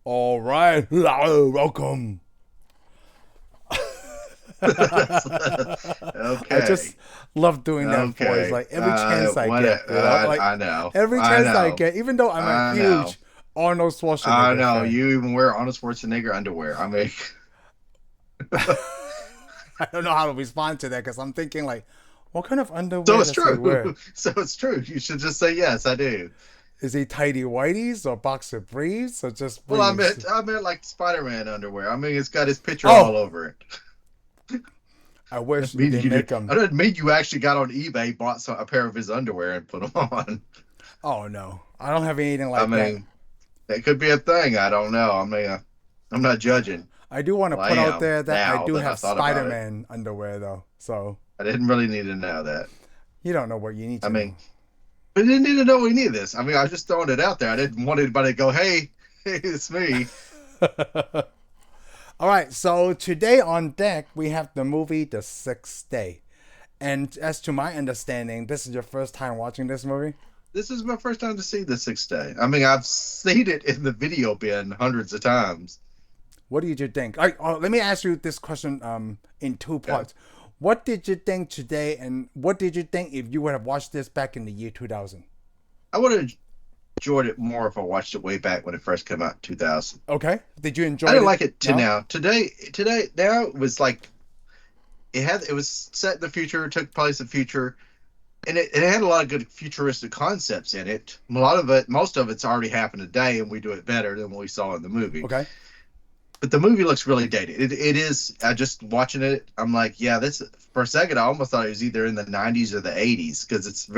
All right, welcome. I just Okay. love doing that voice. Okay. Like every chance I get, like I know. every I chance I know. get, even though I'm a I know. huge Arnold I Schwarzenegger know. fan. You even wear Arnold Schwarzenegger underwear. I mean, I don't know how to respond to that because I'm thinking like, what kind of so underwear it's does he true. wear? So it's true. You should just say yes, I do. Is he tidy whities or boxer briefs or just Well, briefs? I meant like Spider-Man underwear. I mean, it's got his picture all Oh, over it. I wish they make I them. didn't mean you actually got on eBay, bought a pair of his underwear and put them on. Oh no, I don't have anything I like that. mean, that could be a thing. I don't know. I mean, I'm not judging. I do want to Well, I put out am there that I now do that I have thought about it. Spider-Man underwear though, so I didn't really need to know that. you don't know what you need I to know. mean, we didn't need to know we needed this. I mean, I was just throwing it out there. I didn't want anybody to go, "Hey, hey, it's me." All right, so today on deck we have the movie The Sixth Day. And as to my understanding, this is your first time watching this movie? This is my first time to see the Sixth Day. I mean, I've seen it in the video bin hundreds of times. What did you think? All right, let me ask you this question in two Yeah, parts. What did you think today, and what did you think if you would have watched this back in the year 2000? I would have enjoyed it more if I watched it way back when it first came out in 2000. Okay. Did you I enjoy didn't it like it to now? now. Now it was like it was set in the future, it took place in the future, and it had a lot of good futuristic concepts in it. A lot of it, most of it's already happened today, and we do it better than what we saw in the movie. Okay. But the movie looks really dated. It is. I just watching it. I'm like, yeah, this. For a second, I almost thought it was either in the '90s or the '80s because it's a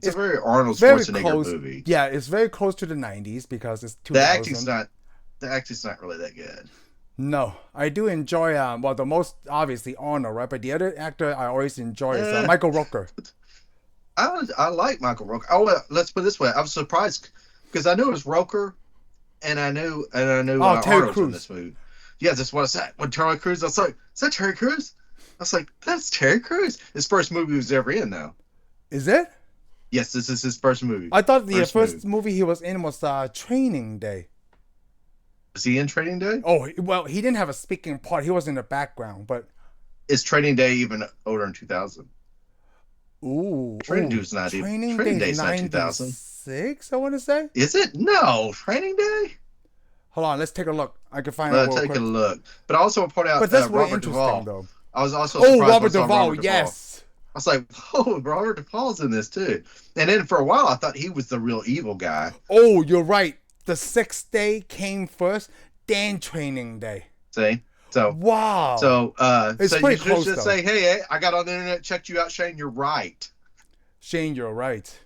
It's very Arnold very Schwarzenegger close. movie. Yeah, it's very close to the 90s because it's The acting's 2000. not the acting's not really that good. No, I do enjoy, well, the most obviously Arnold, right? But the other actor I always enjoy is Eh, Michael Rooker. I like Michael Roker. Oh, well, let's put it this way. I was surprised because I knew it was Roker, and I knew Oh, Terry Arnold's in Crews. this movie. Yeah, that's what I said. When Terry Crews, I was like, is that Terry Crews? I was like, that's Terry Crews. His first movie he was ever in, though. Is it? Yes, this is his first movie. I thought the First movie. first movie he was in was Training Day. Was he in Training Day? Oh, well, he didn't have a speaking part. He was in the background, but Is Training Day even older than 2000? Training Training Day is Day's not 2000. 96, I want to say. Is it? No, Training Day. Hold on, let's take a look. I can find out real Take a quick. look. But I also want to point But out that's really Robert interesting, Duvall. though. I was also Oh, surprised when I Robert saw Duvall, Robert Duvall. yes. I was like, oh, Robert Duvall's in this too. And then for a while, I thought he was the real evil guy. Oh, you're right. The Sixth Day came first, then Training Day. See? So, Wow. It's so you pretty should close, just though. say, hey, I got on the internet, checked you out, Shane. You're right. Shane, you're right.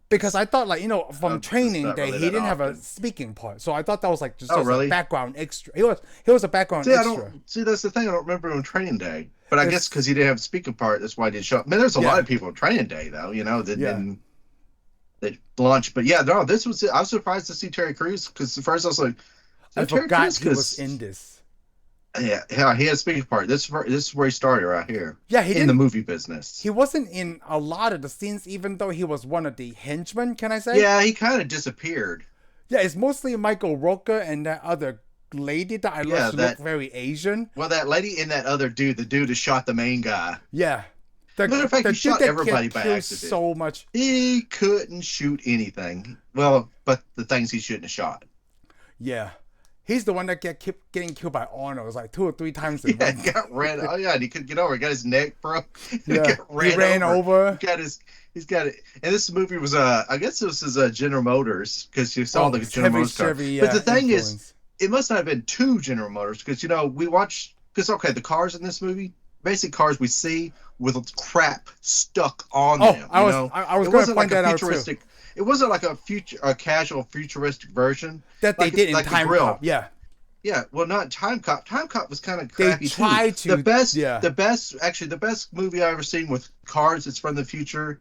Because I thought, like, from It's Training not Day, really he that didn't have a often. speaking part. So I thought that was like just Oh, a really? background extra. He was a background See, I extra. don't see. That's the thing. I don't remember him on Training Day. But I guess It's because he didn't have a speaking part, that's why he didn't show up. I mean, there's a lot yeah, of people on Training Day, though. That yeah. didn't they launched. But yeah, no, this was. I was surprised to see Terry Crews because at first I was like, "Is I that Terry forgot Crews?" he was Because in this. yeah, he had a speaking part. This is where he started right here Yeah, he in the didn't. movie business. He wasn't in a lot of the scenes, even though he was one of the henchmen. Can I say? Yeah, he kind of disappeared. Yeah, it's mostly Michael Rooker and that other lady that I Yeah, looked very Asian. well, that lady and that other dude, the dude who shot the main guy. Yeah, the Matter of fact, the he dude shot that everybody get by killed accident. so much. He couldn't shoot anything. Well, but the things he shouldn't have shot. Yeah, he's the one that kept getting killed by Arnold. It was like 2 or 3 times in Yeah, one. got ran. Oh yeah, and he couldn't get over. He got his neck broke. He Yeah, got he ran over. over. He got his. He's got it. And this movie was I guess this is General Motors because you saw Oh, the it's General heavy Motors car. Chevy But the thing is, influence. it must not have been two General Motors because we watch because okay, the cars in this movie, basic cars we see with crap stuck on Oh, them. I was It gonna wasn't point like a that out too. futuristic. It wasn't like a casual futuristic version That they like did in like the Time Cop. grill. Yeah, Yeah, well, not Time Cop. Time Cop was kind of they crappy too. tried to. Yeah. Actually, the best movie I ever seen with cars that's from the future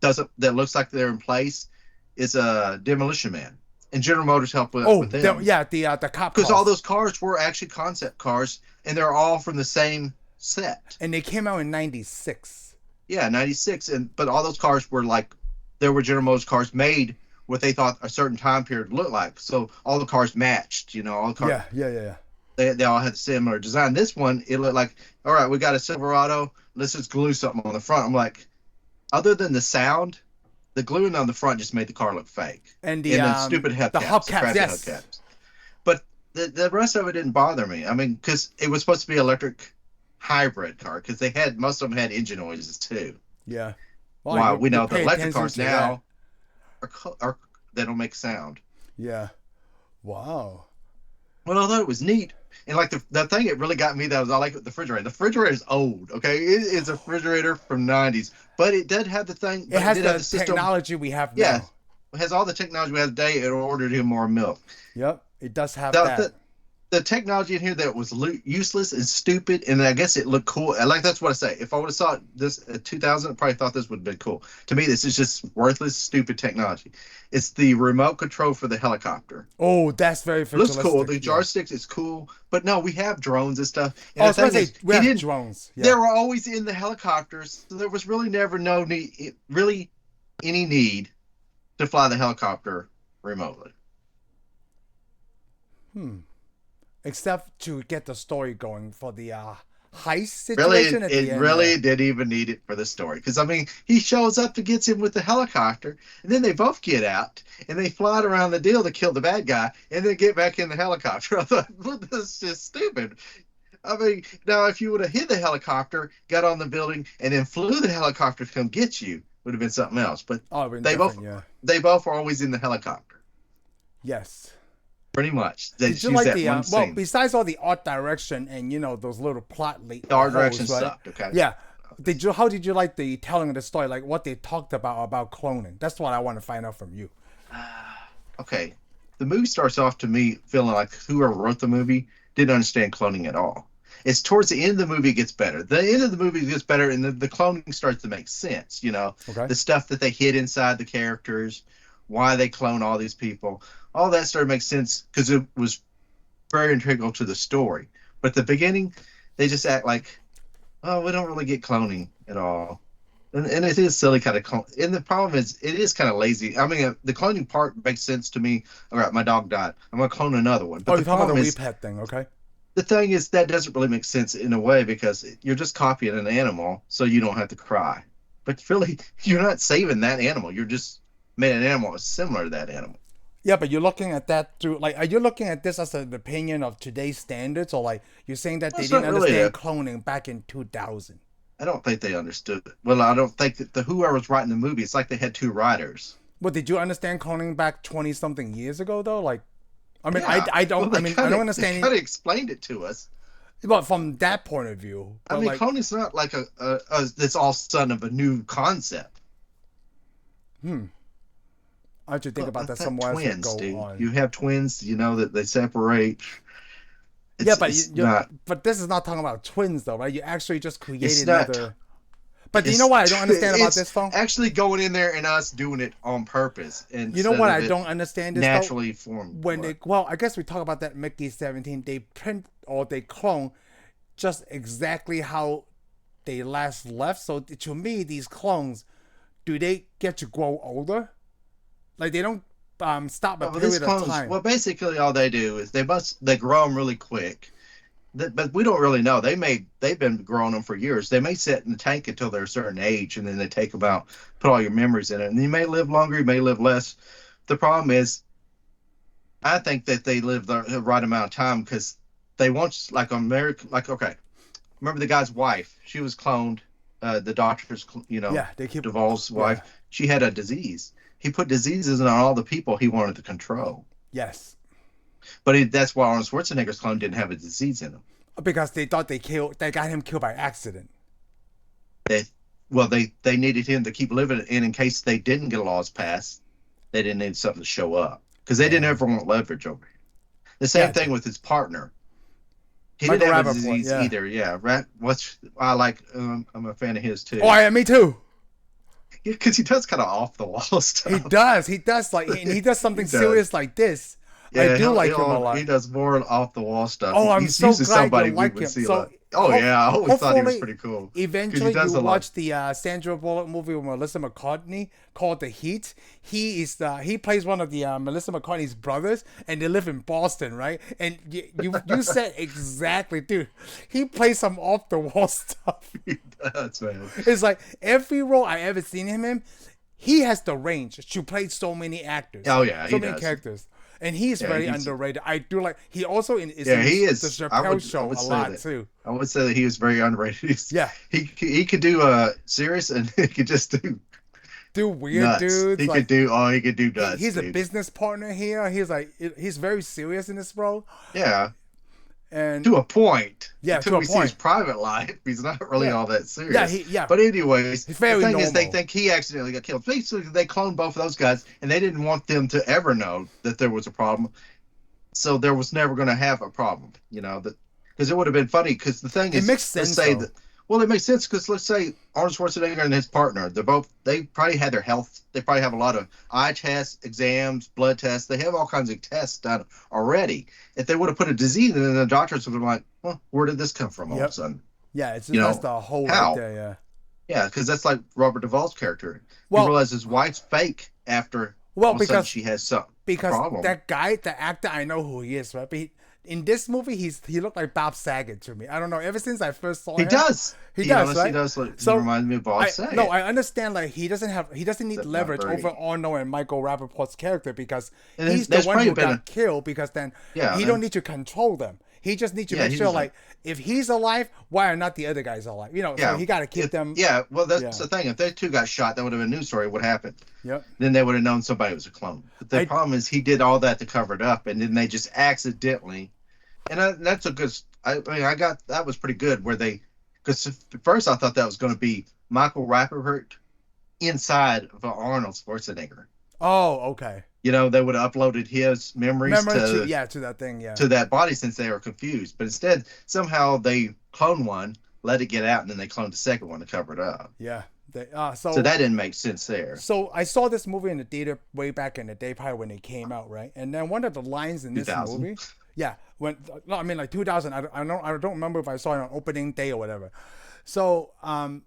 that looks like they're in place is Demolition Man, and General Motors helped Oh, with them yeah, the cop because all cars, those cars were actually concept cars, and they're all from the same set. and they came out in '96. Yeah, '96, but all those cars were like there were General Motors cars made what they thought a certain time period looked like. So all the cars matched, all the cars, Yeah. they all had similar design. This one, it looked like, all right, we got a Silverado. Let's just glue something on the front. I'm like, other than the sound, the gluing on the front just made the car look fake. And And then stupid the hubcaps, hubcaps, crappy yes. hubcaps. But the rest of it didn't bother me. I mean, because it was supposed to be electric hybrid car, because most of them had engine noises too. Yeah. Well, Wow, we you know the pay electric attention cars to now are they don't make sound. that. Yeah. Wow. Well, although it was neat, and like the thing it really got me that was I like the refrigerator. The refrigerator is old, okay? It is a refrigerator from '90s, but it did have the thing. It But it has did have the the system. technology we have Yeah, now. it has all the technology we have today in order to do more milk. Yep. It does have The, that. the technology in here that was useless and stupid, and I guess it looked cool. Like that's what I say. If I would have saw this at 2000, I probably thought this would have been cool. To me, this is just worthless, stupid technology. It's the remote control for the helicopter. Oh, that's very Looks futuristic. cool. The Yeah. joysticks is cool, but no, we have drones and stuff. And Oh, I the was going thing to is, say, we he have didn't. drones. They Yeah. were always in the helicopters, so there was really never no need, really any need to fly the helicopter remotely. Hmm. Except to get the story going for the heist Really, situation at the it end. really Yeah. didn't even need it for the story. Because, I mean, he shows up to get him with the helicopter, and then they both get out, and they fly around the deal to kill the bad guy, and then get back in the helicopter. I thought, well, this is just stupid. I mean, now, if you would have hit the helicopter, got on the building, and then flew the helicopter to come get you, would have been something else. But Oh, it'd been they both different. Yeah. they both were always in the helicopter. Yes. Pretty much. They Did just you use like that the one well? scene. Besides all the art direction and those little plot The art direction holes, right? sucked, okay? Yeah. Did you? How did you like the telling of the story? Like what they talked about cloning. That's what I want to find out from you. Okay. The movie starts off to me feeling like whoever wrote the movie didn't understand cloning at all. It's towards the end of the movie it gets better. The end of the movie gets better, and the cloning starts to make sense. Okay. The stuff that they hid inside the characters, why they clone all these people, all that started to make sense because it was very integral to the story. But at the beginning, they just act like, oh, we don't really get cloning at all. And it is silly kind of clone. And the problem is, it is kind of lazy. I mean, the cloning part makes sense to me. All right, my dog died. I'm going to clone another one. But Oh, the you're talking about problem the is, repet thing, okay? the thing is, that doesn't really make sense in a way because you're just copying an animal so you don't have to cry. But really, you're not saving that animal. You're just made an animal similar to that animal. Yeah, but you're looking at that through are you looking at this as an opinion of today's standards, or like you're saying that they That's didn't not really understand cloning back in 2000? I don't think they understood it. Well, I don't think that whoever was writing the movie, it's like they had two writers. But did you understand cloning back 20 something years ago though? Like, I mean, Yeah. I don't. Well, I mean, I don't understand. They kind of explained it to us. But from that point of view, I but mean, like, cloning's not like this all sudden of a new concept. I have to think about that That's somewhere as we twins, go dude. on. You have twins, that they separate. Yeah, but It's not. but this is not talking about twins though, right? You actually just It's created not. another. But you know what I don't understand about It's this phone? actually going in there and us doing it on purpose, and You know what I don't understand is though? naturally formed. When they I guess we talk about that Mickey 17, they print or they clone just exactly how they last left. So to me, these clones, do they get to grow older? Like they don't stop a Well, these period of clones, time. well, basically all they do is they grow them really quick. But we don't really know. They've been growing them for years. They may sit in the tank until they're a certain age, and then they take them out, put all your memories in it, and you may live longer, you may live less. The problem is, I think that they live the right amount of time because they want like America. Like, okay, remember the guy's wife? She was cloned. The doctor's, Yeah, they keep Duvall's wife. She had a disease. He put diseases on all the people he wanted to control. Yes. But that's why Arnold Schwarzenegger's clone didn't have a disease in him. Because they thought they got him killed by accident. They needed him to keep living, and in case they didn't get laws passed, they didn't need something to show up because they didn't ever want leverage over him. The same thing with his partner. He Michael didn't have a Rappaport, disease either. Yeah, I like. I'm a fan of his too. Oh, yeah, me too. Because he does kind of off the wall stuff. He does. He does and he does something serious like this. Yeah, I do like him a lot. He does more off the wall stuff. Oh, I'm He's so usually glad somebody you we like would him. see So a lot. Oh yeah, I always thought he was hopefully, pretty cool because he eventually you does a lot. watch the Sandra Bullock movie with Melissa McCartney called The Heat. He plays one of the Melissa McCartney's brothers, and they live in Boston, right? And you said exactly, dude. He plays some off the wall stuff. He does, man. It's like every role I ever seen him in, he has the range to play so many actors. Oh yeah, so he many does. characters. And he's Yeah, very he's underrated. I do like he also is yeah, in he the is. I Chappelle would show a say lot that. too. I would say that he was very underrated. Yeah. He could do serious and he could just do Do weird nuts. dudes. He Like could do he could do nuts. he's a dude. business partner here. He's very serious in this role. Yeah, And to a point. yeah, Until to a we see his point. private life, he's not really Yeah. all that serious. Yeah. But anyways, He's very the thing is, they normal. think he accidentally got killed. Basically, they cloned both of those guys, and they didn't want them to ever know that there was a problem. So there was never going to have a problem, because it would have been funny. Because the thing It is, makes sense, let's say though. that. Well, it makes sense because let's say Arnold Schwarzenegger and his partner, they probably had their health. They probably have a lot of eye tests, exams, blood tests. They have all kinds of tests done already. If they would have put a disease in, then the doctors would have been like, well, where did this come from all of a sudden? Yeah, it's You just know, that's the whole how? right there, yeah. Yeah, because that's like Robert Duvall's character. Well- He realizes his wife's fake after Well, all of a sudden because- she has some Because problem. that guy, the actor, I know who he is, right? But in this movie, he looked like Bob Saget to me. I don't know. Ever since I first saw He him, does. He does, honestly right? does. Like, So, he reminds me of Bob Saget. No, I understand. Like he doesn't need That's leverage not over very- Arnold and Michael Rappaport's character because And he's the there's one probably who been got killed. Because then Yeah, he and- don't need to control them. He just needs to Yeah, make he sure, just like, if he's alive, why are not the other guys alive? So he got to keep them. Yeah, well, that's Yeah. the thing. If they two got shot, that would have been a news story. What happened? Yep. Then they would have known somebody was a clone. But the problem is, he did all that to cover it up, and then they just accidentally. And that's a good. I mean, that was pretty good. Because at first I thought that was going to be Michael Rappaport inside of Arnold Schwarzenegger. Oh, okay. They would have uploaded his memories to that thing, yeah. to that body since they were confused. But instead, somehow they cloned one, let it get out, and then they cloned the second one to cover it up. Yeah. So that didn't make sense there. So I saw this movie in the theater way back in the day, probably when it came out, right? And then one of the lines in this 2000? movie, like 2000. I don't remember if I saw it on opening day or whatever. So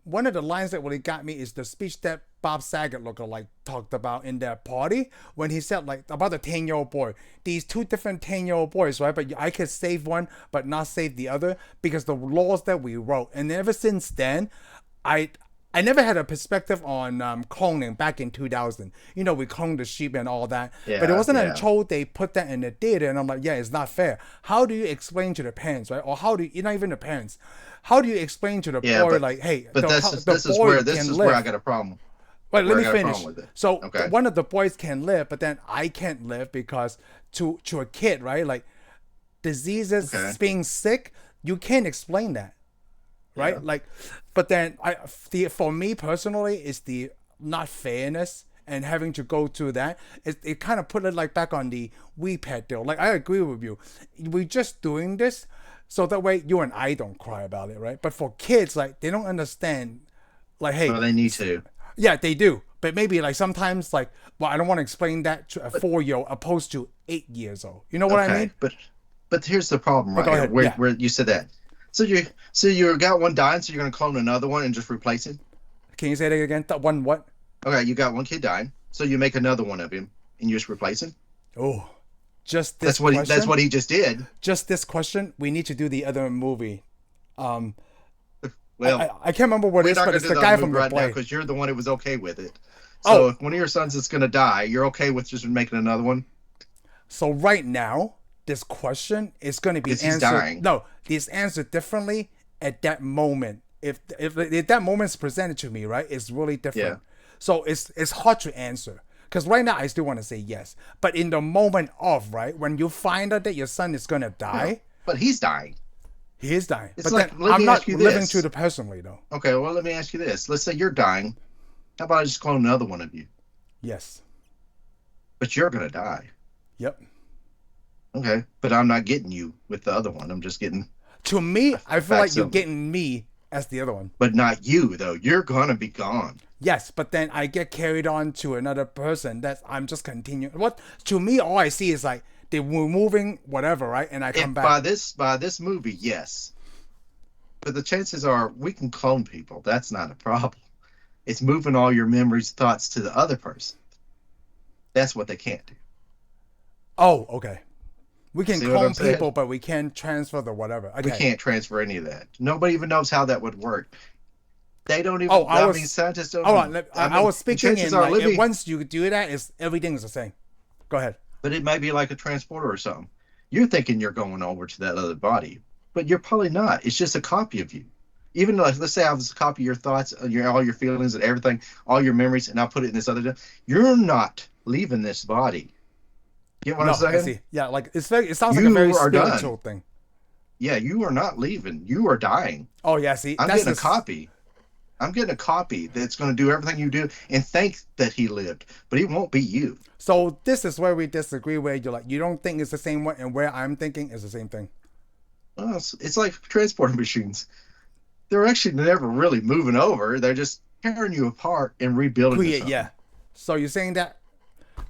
one of the lines that really got me is the speech that Bob Saget lookalike talked about in that party when he said like about the 10-year-old boy. These two different 10-year-old boys, right? But I could save one, but not save the other because the laws that we wrote. And ever since then, I never had a perspective on cloning back in 2000. We cloned the sheep and all that. But it wasn't until they put that in the theater and I'm like, yeah, it's not fair. How do you explain to the parents, right? Or how do you, not even the parents, how do you explain to the boy, like, hey, but this is where I got a problem. But let me I got a finish. problem with it. So Okay. one of the boys can live, but then I can't live because to a kid, right? Like diseases, being sick, you can't explain that, right? Yeah. Like, but then for me personally, it's the not fairness and having to go through that. It kind of put it like back on the WePad deal. Like I agree with you. We're just doing this so that way you and I don't cry about it, right? But for kids, like they don't understand. Like, hey, Well, they need to. yeah, they do. But maybe like sometimes like, well, I don't want to explain that to a 4-year-old opposed to 8 years old. You know what I mean? But here's the problem, right? go Here, ahead. where you said that. So you got one dying, so you're gonna clone another one and just replace it. Can you say that again? That one what? Okay, you got one kid dying, so you make another one of him and you just replace him. Oh, just this That's what he just did. Just this question. We need to do the other movie. Well, I can't remember what it we're is, not but gonna it's do the that guy movie from the right now play. because you're the one who was okay with it. So Oh. if one of your sons is gonna die, you're okay with just making another one. So right now, this question is going to be 'Cause he's answered. dying. No, it's answered differently at that moment. If that moment's presented to me, right, it's really different. Yeah. So it's hard to answer because right now I still want to say yes, but in the moment of right when you find out that your son is going to die, But he's dying. he is dying. It's But like, then let I'm me not ask you living this. through the personally though. Okay, well let me ask you this. Let's say you're dying. How about I just clone another one of you? Yes. But you're gonna die. Yep. Okay, but I'm not getting you with the other one. I'm just getting, To me, I feel like you're facsimile. getting me as the other one. but not you though. You're gonna be gone. Yes, but then I get carried on to another person that I'm just continuing. What to me, all I see is like they were moving whatever, right? And I come If back. by this movie, yes. but the chances are we can clone people. That's not a problem. It's moving all your memories, thoughts to the other person. That's what they can't do. Oh, okay. We can See what I'm clone saying? people, but we can't transfer the whatever. We Okay. can't transfer any of that. Nobody even knows how that would work. They don't Oh, even. I mean, scientists don't hold on. know. I I mean, was and speaking chances in are, like living, once you do that, is everything is the same. Go ahead. but it may be like a transporter or something. You're thinking you're going over to that other body, but you're probably not. It's just a copy of you. Even like, let's say I have a copy of your thoughts, all your feelings and everything, all your memories, and I put it in this other. You're not leaving this body. Get what I'm No, I saying? see. Yeah, like it's very. It sounds like a very You are done. spiritual thing. Yeah, you are not leaving. You are dying. Oh yeah, see, I'm that's getting a this. copy. I'm getting a copy that's going to do everything you do and think that he lived, but he won't be you. So this is where we disagree. Where you're like, you don't think it's the same one, and where I'm thinking is the same thing. Well, it's like transporter machines. They're actually never really moving over. They're just tearing you apart and rebuilding to Create, yeah. something. So you're saying that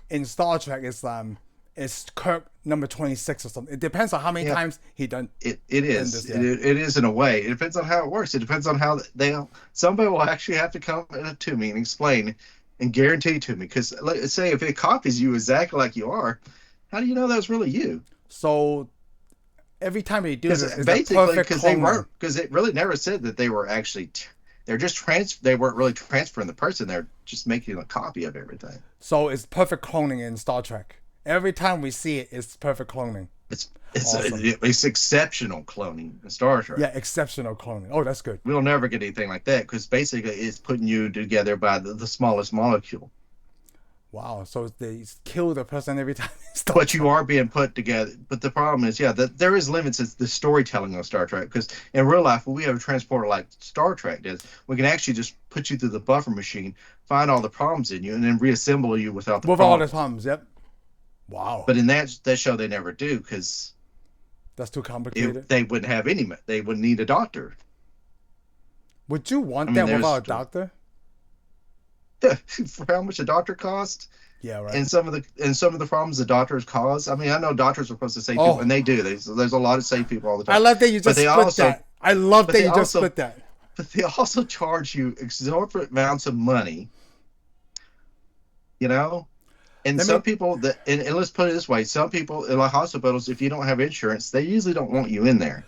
in Star Trek, it's Kirk number 26 or something. It depends on how many Yeah, times he done it done is. this. Yeah. It is in a way. It depends on how it works. It depends on how they. Somebody will actually have to come to me and explain and guarantee to me. Because let's say if it copies you exactly like you are, how do you know that's really you? So every time they do Because this, it's a basically, perfect because they cloning. weren't, because it really never said that they were actually. They're just they weren't really transferring the person. They're just making a copy of everything. So it's perfect cloning in Star Trek. Every time we see it, it's perfect cloning. Awesome. It's exceptional cloning in Star Yeah, Trek. exceptional cloning. Oh, that's good. We'll never get anything like that because basically it's putting you together by the smallest molecule. Wow. So they kill the person every time in Star But you Trek. are being put together. But the problem is, yeah, that there is limits to the storytelling on Star Trek because in real life, when we have a transporter like Star Trek does, we can actually just put you through the buffer machine, find all the problems in you, and then reassemble you without the With all the problems. problems, yep. Wow. But in that show, they never do because That's too complicated. they wouldn't have any. They wouldn't need a doctor. Would you I want mean, that without there's a doctor? for how much a doctor costs Yeah, right. and some of the problems the doctors cause. I mean, I know doctors are supposed to save people, Oh, and they do. There's a lot of save people all the I time, love that you but just they split also that. I love but that they you just also split that. but they also charge you exorbitant amounts of money. You know, and Let some me people that and let's put it this way: some people in like hospitals, if you don't have insurance, they usually don't want you in there.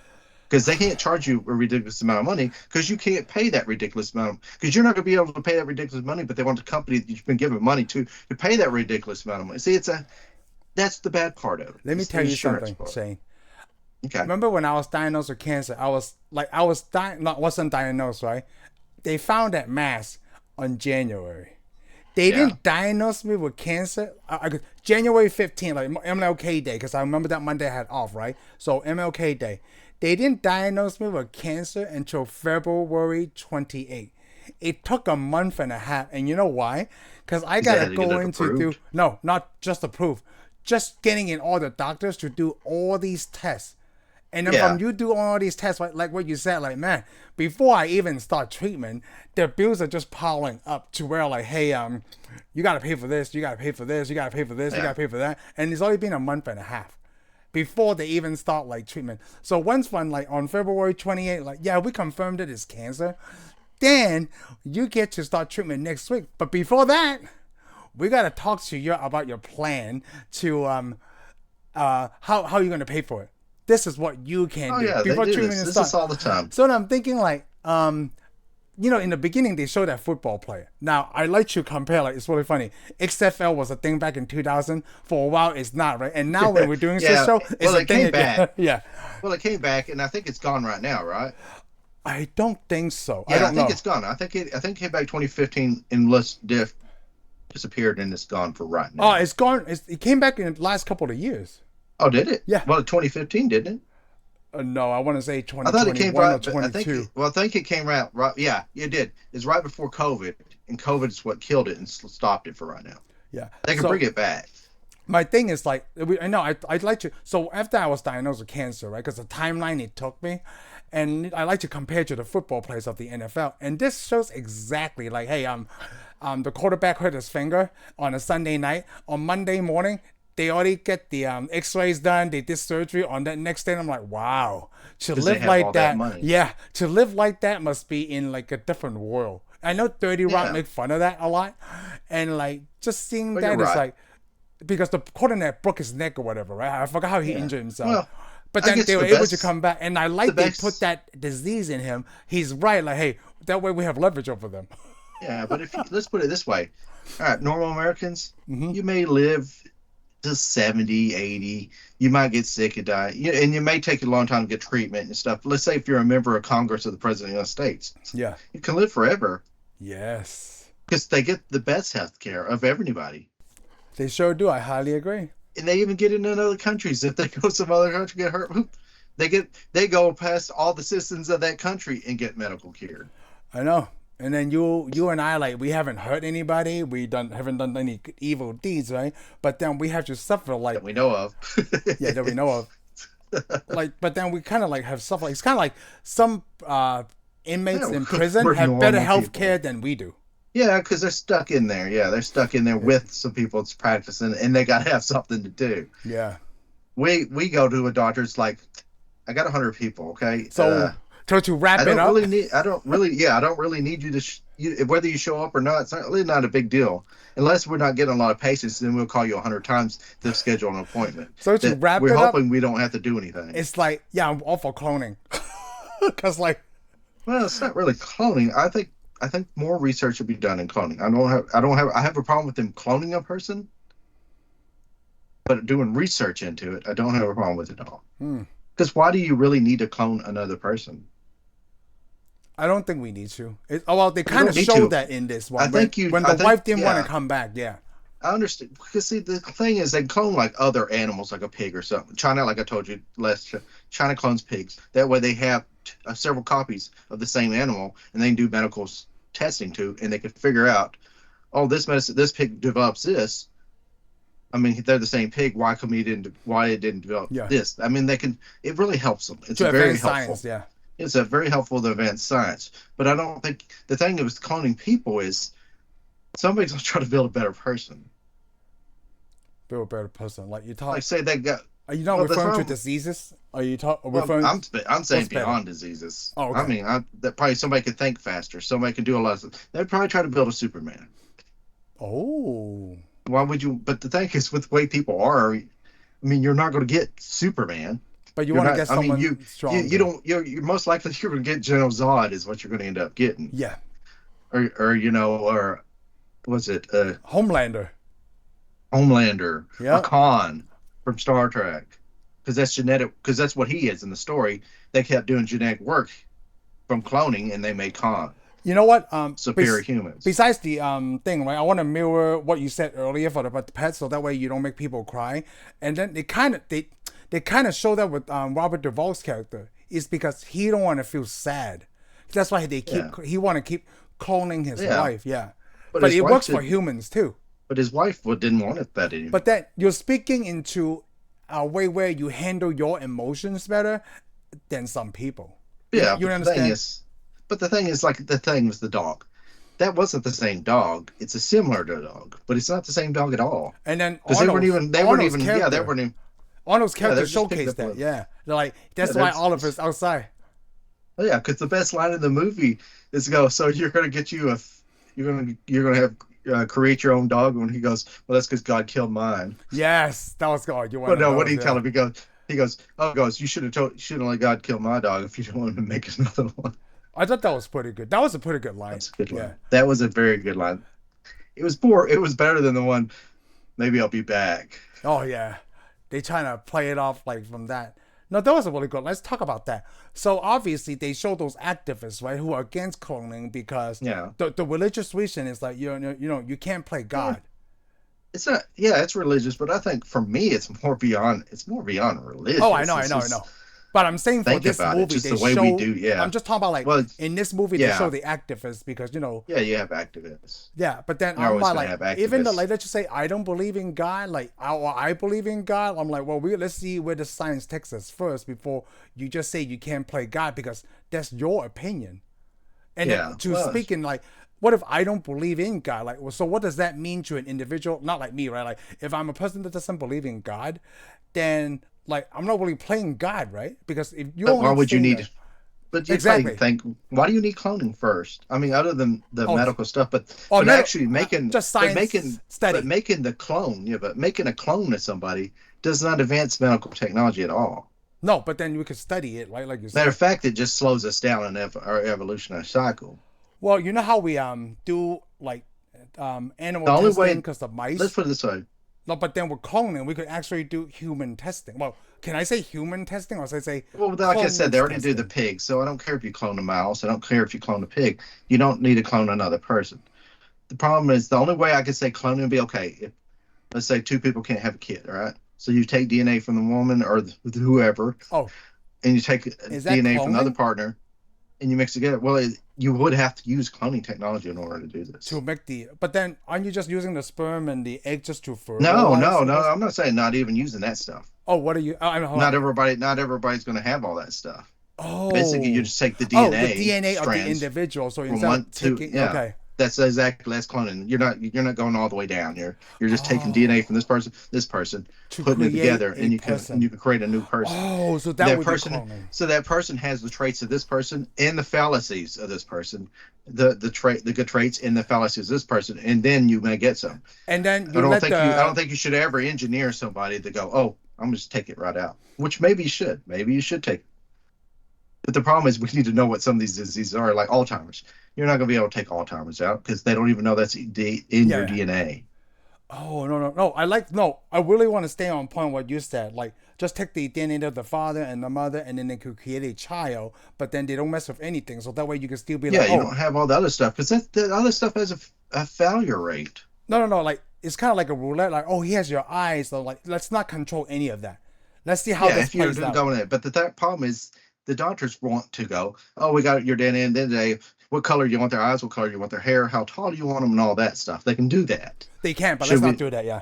Because they can't charge you a ridiculous amount of money because you can't pay that ridiculous amount because you're not going to be able to pay that ridiculous money, but they want the company that you've been giving money to pay that ridiculous amount of money. See, that's the bad part of it. let me It's the tell you insurance something, part. Shane. Okay. Remember when I was diagnosed with cancer? I was not wasn't diagnosed, right? They found that mass on January. They Yeah. didn't diagnose me with cancer. January 15th, like MLK Day, because I remember that Monday I had off, right? So MLK Day. They didn't diagnose me with cancer until February 28th. It took a month and a half. And you know why? Because I Because they got to had to get go it in to do, approved. no, not just approved, just getting in all the doctors to do all these tests. And then from Yeah. you do all these tests, like what you said, like man, before I even start treatment, the bills are just piling up to where like, hey, you gotta pay for this, you gotta pay for this, you gotta pay for this, you Yeah. gotta pay for that, and it's only been a month and a half before they even start like treatment. So once when like on February 28th, like yeah, we confirmed it is cancer, then you get to start treatment next week. But before that, we gotta talk to you about your plan to how you're gonna pay for it. This is what you can Oh do yeah, they before do treatment this. is This is start. all the time. So I'm thinking like, in the beginning they showed that football player. Now I like to compare, like it's really funny. XFL was a thing back in 2000. For a while, it's not right, and now when we're doing this Yeah. show, it's Well, a it thing came again. back. Yeah, Well, it came back, and I think it's gone right now, right? I don't think so. I Yeah, I don't think know. it's gone. I think it came back 2015 and disappeared and it's gone for right Oh, now. it's gone. It came back in the last couple of years. Oh, did it? Yeah. Well, 2015, didn't it? No, I want to say I thought it came 2021 or right, but 22. I think it came right. Yeah, it did. It's right before COVID, and COVID is what killed it and stopped it for right now. Yeah. They can bring So it back. my thing is like, I know I'd like to. So after I was diagnosed with cancer, right? Because the timeline it took me, and I like to compare to the football players of the NFL, and this shows exactly like, hey, the quarterback hurt his finger on a Sunday night. On Monday morning, they already get the X-rays done. They did surgery on that next day. I'm like, wow, to because they live have all like that that, money. yeah, to live like that must be in like a different world. I know 30 Rock Yeah. make fun of that a lot, and like just seeing Well, you're that is right. like because the coordinator broke his neck or whatever, right? I forgot how he Yeah. injured himself. Well, But I then guess they were the able to best, come back, and I the like they put best. that disease in him. He's right, like, hey, that way we have leverage over them. Yeah, but if you, let's put it this way. All right, normal Americans, Hmm. you may live to 70, 80. You might get sick and die. And you may take a long time to get treatment and stuff. Let's say if you're a member of Congress or the President of the United States, Yeah. you can live forever Yes. because they get the best health care of everybody. They sure do. I highly agree. And they even get it in other countries. If they go to some other country get hurt, they go past all the citizens of that country and get medical care. I know. And then you and I, like, we haven't hurt anybody. We haven't done any evil deeds, right? But then we have to suffer, like, That we know of. yeah, that we know of. Like, but then we kind of like have suffer. It's kind of like some inmates Yeah, in prison we're have better normal health people. care than we do. Yeah, because they're stuck in there. Yeah, they're stuck in there with some people that's practicing, and they got to have something to do. Yeah. We go to a doctor. It's like, I got 100 people. Okay, So to wrap I it don't up, really need. I don't really need you to. Whether you show up or not, it's really not a big deal. Unless we're not getting a lot of patients, then we'll call you 100 times to schedule an appointment. so to That wrap we're it up, hoping we don't have to do anything. it's like, yeah, I'm all for cloning. Cause like, Well, it's not really cloning. I think more research should be done in cloning. I have a problem with them cloning a person, but doing research into it, I don't have a problem with it at all. hmm, Because why do you really need to clone another person? I don't think we need to. Oh well, they You kind don't of need showed to. that in this one. I think you. When I the think, wife didn't want yeah, to come back, yeah. I understand. Because see, the thing is, they clone like other animals, like a pig or something. China, like I told you last, China clones pigs. That way, they have several copies of the same animal, and they can do medical testing too, and they can figure out, oh, this pig develops this. I mean, they're the same pig. Why it didn't develop Yeah. this? I mean, they can. It really helps them. It's To very advance helpful. science, yeah. It's a very helpful to advance science. But I don't think the thing with cloning people is somebody's gonna try to build a better person. Build a better person. Like you talk. Like say they got. Are you not Well, the referring to problem- diseases? Are you Well, referring? I'm saying What's better? beyond diseases. Oh, okay. I mean, that probably somebody could think faster. Somebody can do a lot of. They'd probably try to build a Superman. Oh. Why would you? But the thing is, with the way people are, I mean, you're not going to get Superman. But you You're want to not- get someone you stronger. you don't. You're most likely you're going to get General Zod is what you're going to end up getting, Yeah. or was it Homelander. Homelander Yeah. or Khan from Star Trek? Because that's genetic. Because that's what he is in the story. They kept doing genetic work from cloning, and they made Khan You know what? superior humans. Besides the thing, right? I want to mirror what you said earlier about the pets, so that way you don't make people cry. And then they kind of show that with Robert Duvall's character is because he don't want to feel sad. That's why he want to keep cloning his Yeah. wife. Yeah, But but his it wife works for didn't. humans too. But his wife didn't want it that anymore. But that you're speaking into a way where you handle your emotions better than some people. Yeah, you but understand? the thing is, like the thing was the dog. That wasn't the same dog. It's a similar to a dog, but it's not the same dog at all. And then Because they weren't even. Arnold's Yeah, they character- weren't even. Arnold's they're character just picked showcased up that. with- Yeah, they're like that's Yeah, why that's- Oliver's outside. Oh, yeah, because the best line in the movie is go. So you're gonna get you a. You're gonna have create your own dog. When he goes, well, that's because God killed mine. Yes, that was good. You But no, what did he yeah. tell him? He goes, you should have let God kill my dog if you don't want to make another one. I thought that was pretty good. That was a pretty good line. That's a good line. Yeah. That was a very good line. It was poor. It was better than the one. Maybe I'll be back. Oh yeah, they trying to play it off like from that. No, that was a really good. Let's talk about that. So obviously they show those activists, right, who are against cloning because Yeah. the religious reason is like you can't play God. It's not. Yeah, it's religious, but I think for me, it's more beyond. It's more beyond religious. Oh, I know. It's just- But I'm saying for Think this about it, movie, just they the way show. we do, yeah. I'm just talking about like Well, in this movie they yeah. show the activists because Yeah, you have activists. yeah. But then You're I'm always not gonna like have even the activists. like let's just say I don't believe in God, like or I believe in God. I'm like, well, let's see where the science takes us first before you just say you can't play God because that's your opinion. And Yeah, then to well, speak in like what if I don't believe in God? Like, well, so what does that mean to an individual? Not like me, right? Like, if I'm a person that doesn't believe in God, then like I'm not really playing God, right? Because if you But why only would you saying need? that But you probably exactly, think, why do you need cloning first? I mean, other than the oh, medical stuff, oh, but no, actually making, just but science making, but study. making the clone, yeah, but making a clone of somebody does not advance medical technology at all. No, but then we could study it, right? Like you Matter of said. fact, it just slows us down in our evolutionary cycle. Well, you know how we do like animal The only testing way, because of let's mice. put it this way. No, but then with cloning, we could actually do human testing. Well, can I say human testing or should I say Well, like I said, they clones already do the testing? pig, so I don't care if you clone a mouse. I don't care if you clone a pig. You don't need to clone another person. The problem is the only way I could say cloning would be okay if, let's say, two people can't have a kid, all right? So you take DNA from the woman or whoever, Oh, and you take is that DNA from the other cloning partner and you mix together. Well, you would have to use cloning technology in order to do to this. make the? But then aren't you just using the sperm and the egg just to No, fertilize no, the no. person? I'm not saying not even using that stuff. Oh, what are you? I mean, hold Not on. everybody, not everybody's going to have all that stuff. Basically, you Oh, just take the oh, the DNA DNA of the strands individual. So from instead one of to taking, yeah. okay. That's cloning. You're not going all the way down. You're just taking DNA from Oh, this person, to putting it create together, a and you person. can create a new person. Oh, so that That would be person cloning. so that person has the traits of this person and the fallacies of this person, the good traits and the fallacies of this person, and then you may get some. And then I you don't let think you I don't the think you should ever engineer somebody to go, oh, I'm just take it right out. Which maybe you should. Maybe you should take it. But the problem is we need to know what some of these diseases are, like Alzheimer's. You're not going to be able to take Alzheimer's out because they don't even know that's in yeah, your yeah. DNA. Oh no no no! I like no. I really want to stay on point what you said. Like just take the DNA of the father and the mother, and then they could create a child. But then they don't mess with anything, so that way you can still be like, Yeah, you oh don't have all the other stuff because that other stuff has a failure rate. no no no. Like it's kind of like a roulette. Like oh he has your eyes, so like let's not control any of that. Let's see how Yeah, this if you're plays going to out. go in it. But the problem is the doctors want to go, oh, we got your DNA, and then they, what color do you want their eyes, what color do you want their hair, how tall do you want them, and all that stuff. They can do that. They can, but let's Should not we? do that. Yeah.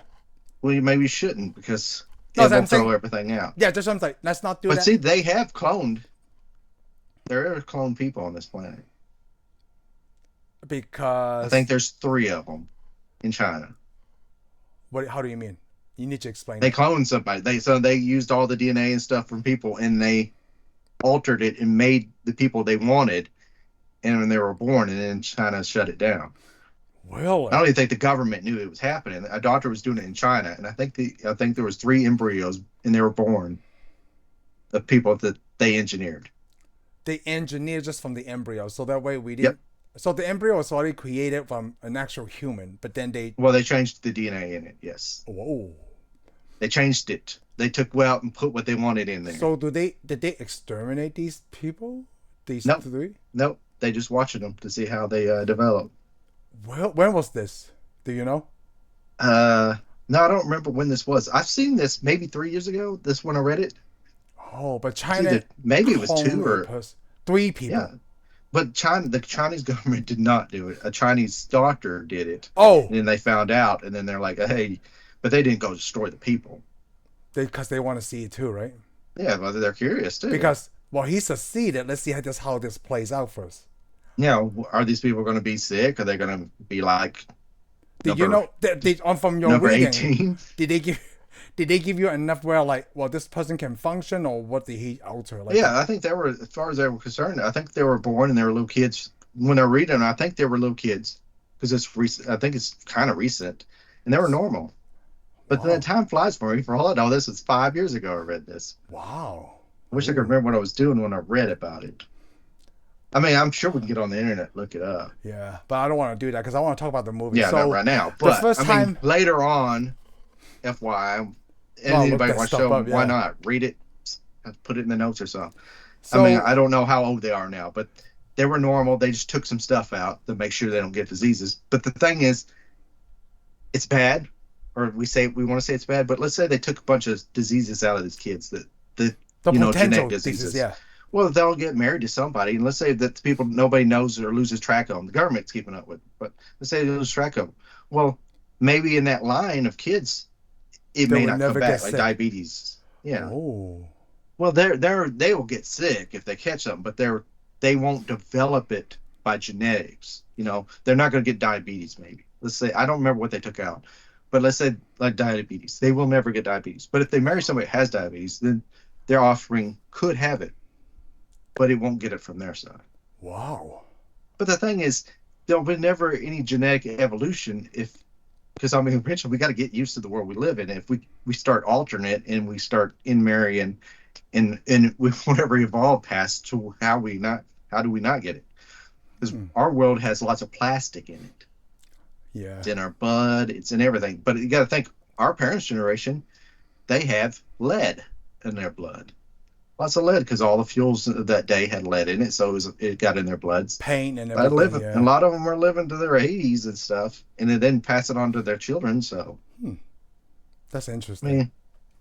Well, maybe you shouldn't because No, it so will I'm throw saying everything out. yeah. Just something like let's not do But that see, they have cloned. There are cloned people on this planet. I think because there's three of them in China. what? How do you mean? You need to explain They that. cloned somebody. They used all the DNA and stuff from people, and they altered it and made the people they wanted, and when they were born, and then China shut it down. I Really? don't even think the government knew it was happening. A doctor was doing it in China, and I think there was three embryos, and they were born of people that they engineered. They engineered just from the embryo, so that way we Yep. didn't. So the embryo was already created from an actual human, but then they. Well, they changed the DNA in it. Yes, Whoa. they changed it. They took out and put what they wanted in there. So do they? Did they exterminate these people? These Nope, three? nope. They just watching them to see how they develop. Well, when was this? Do you know? Uh, no, I don't remember when this was. I've seen this maybe 3 years ago. This when I read it. Oh, but It's China either maybe it was two cloned a or person. Three yeah. people. But the Chinese government did not do it. A Chinese doctor did it, Oh, and then they found out, and then they're like, "Hey," but they didn't go destroy the people. because they want to see it too, right? Yeah, but they're curious too. Because well, he succeeded. Let's see how this plays out first. Yeah, are these people going to be sick? Are they going to be like Did you number know that on from your number reading? 18? Did they give? Did they give you enough where like, well, this person can function, or what did he alter? Like, Yeah, I think they were, as far as they were concerned, I think they were born and they were little kids. When they're reading, I think they were little kids because it's recent. I think it's kind of recent, and they were normal. But then wow, time flies for me. For all I know, this was 5 years ago. I read this. wow, I wish I could ooh, remember what I was doing when I read about it. I mean, I'm sure we can get on the internet, look it up. yeah. But I don't want to do that because I want to talk about the movie. Yeah, not So, right now. the But first I mean, time, later on, FYI, and well, look anybody that watch the stuff show, up. why Yeah. not read it? Put it in the notes or something. I mean, So, I don't know how old they are now, but they were normal. They just took some stuff out to make sure they don't get diseases. But the thing is, it's bad, or we want to say it's bad, but let's say they took a bunch of diseases out of these kids that the genetic potential diseases. diseases. Yeah. Well, they'll get married to somebody, and let's say that the people nobody knows or loses track of them. The government's keeping up with, but let's say they lose track of them. Well, maybe in that line of kids, it They may would not come never get back, like sick. diabetes. Yeah. Oh, Well, they will get sick if they catch something, but they won't develop it by genetics. They're not going to get diabetes. Maybe let's say I don't remember what they took out, but let's say like diabetes, they will never get diabetes. But if they marry somebody who has diabetes, then their offspring could have it, but it won't get it from their side. Wow. But the thing is, there'll be never any genetic evolution because eventually we got to get used to the world we live in. If we start alternate and we start in marry and we won't ever evolve past to how do we not get it? Because our world has lots of plastic in it. Yeah. It's in our blood, it's in everything. But you got to think, our parents' generation, they have lead in their blood. Lots of lead because all the fuels that day had lead in it, so it got in their bloods. Pain and everything. And a lot of them are living to their 80s and stuff, and then pass it on to their children. So that's interesting.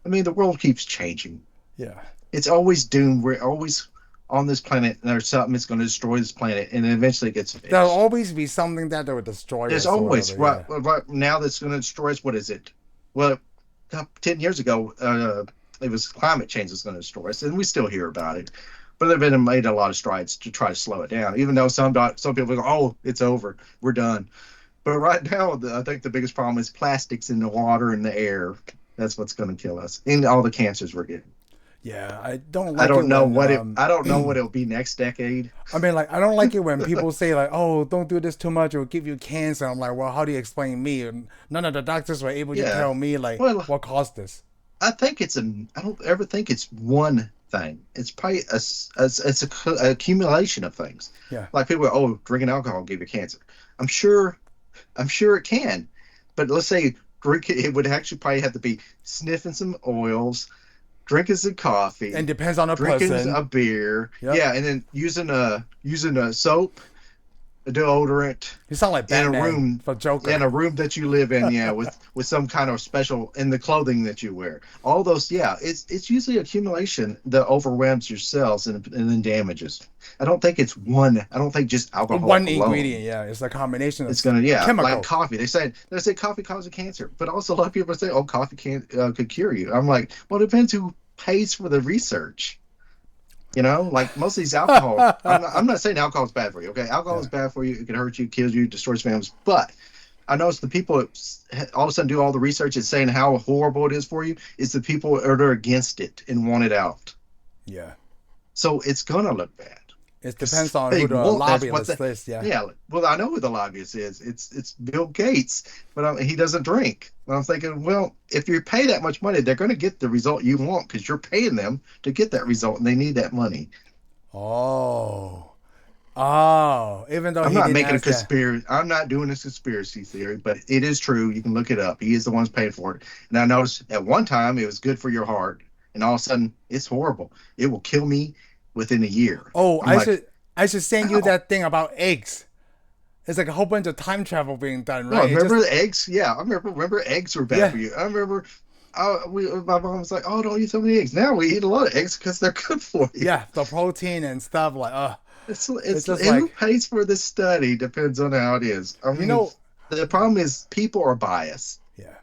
I mean, the world keeps changing. Yeah, it's always doomed. We're always on this planet, and there's something that's going to destroy this planet, and then eventually it gets fixed. There'll always be something that will destroy. There's always right now that's going to destroy us. What is it? Well, 10 years ago. It was climate change that's going to destroy us, and we still hear about it. But they've been made a lot of strides to try to slow it down, even though some people go, "Oh, it's over, we're done." But right now, I think the biggest problem is plastics in the water and the air. That's what's going to kill us, and all the cancers we're getting. Yeah, I don't know what it'll be next decade. I mean, like, I don't like it when people say like, "Oh, don't do this too much; it will give you cancer." I'm like, well, how do you explain me? And none of the doctors were able to tell me like what caused this. I don't ever think it's one thing. It's probably it's a accumulation of things. Yeah. Like people go, drinking alcohol will give you cancer. I'm sure it can. But let's say it would actually probably have to be sniffing some oils, drinking some coffee. And depends on drinking person. a beer. Yep. Yeah, and then using a soap, a deodorant. You sound like Batman in a room for Joker. In a room that you live in, with some kind of special in the clothing that you wear. All those, it's usually accumulation that overwhelms your cells and then damages. I don't think it's one. I don't think just alcohol. One alone. ingredient, it's a combination of chemical. Like coffee. They say coffee causes cancer, but also a lot of people say, coffee could cure you. I'm like, well, it depends who pays for the research. Like most of these alcohol, I'm not saying alcohol is bad for you. Okay, alcohol is bad for you. It can hurt you, kills you, destroys families. But I noticed the people that all of a sudden do all the research and saying how horrible it is for you is the people that are against it and want it out. Yeah. So it's gonna look bad. It depends on who the lobbyist is. Yeah. Yeah. Well, I know who the lobbyist is. It's Bill Gates, but he doesn't drink. And I'm thinking, well, if you pay that much money, they're going to get the result you want because you're paying them to get that result, and they need that money. Oh, even though I'm not making a conspiracy, I'm not doing a conspiracy theory, but it is true. You can look it up. He is the one paying for it. And I noticed at one time it was good for your heart, and all of a sudden it's horrible. It will kill me within a year. Oh, I should send you that thing about eggs. It's like a whole bunch of time travel being done, right? Oh, remember the eggs? Yeah, I remember eggs were bad for you. I remember my mom was like, "Oh, don't eat so many eggs." Now we eat a lot of eggs because they're good for you. Yeah, the protein and stuff it's just who pays for the study depends on how it is. I mean, the problem is people are biased. Yeah.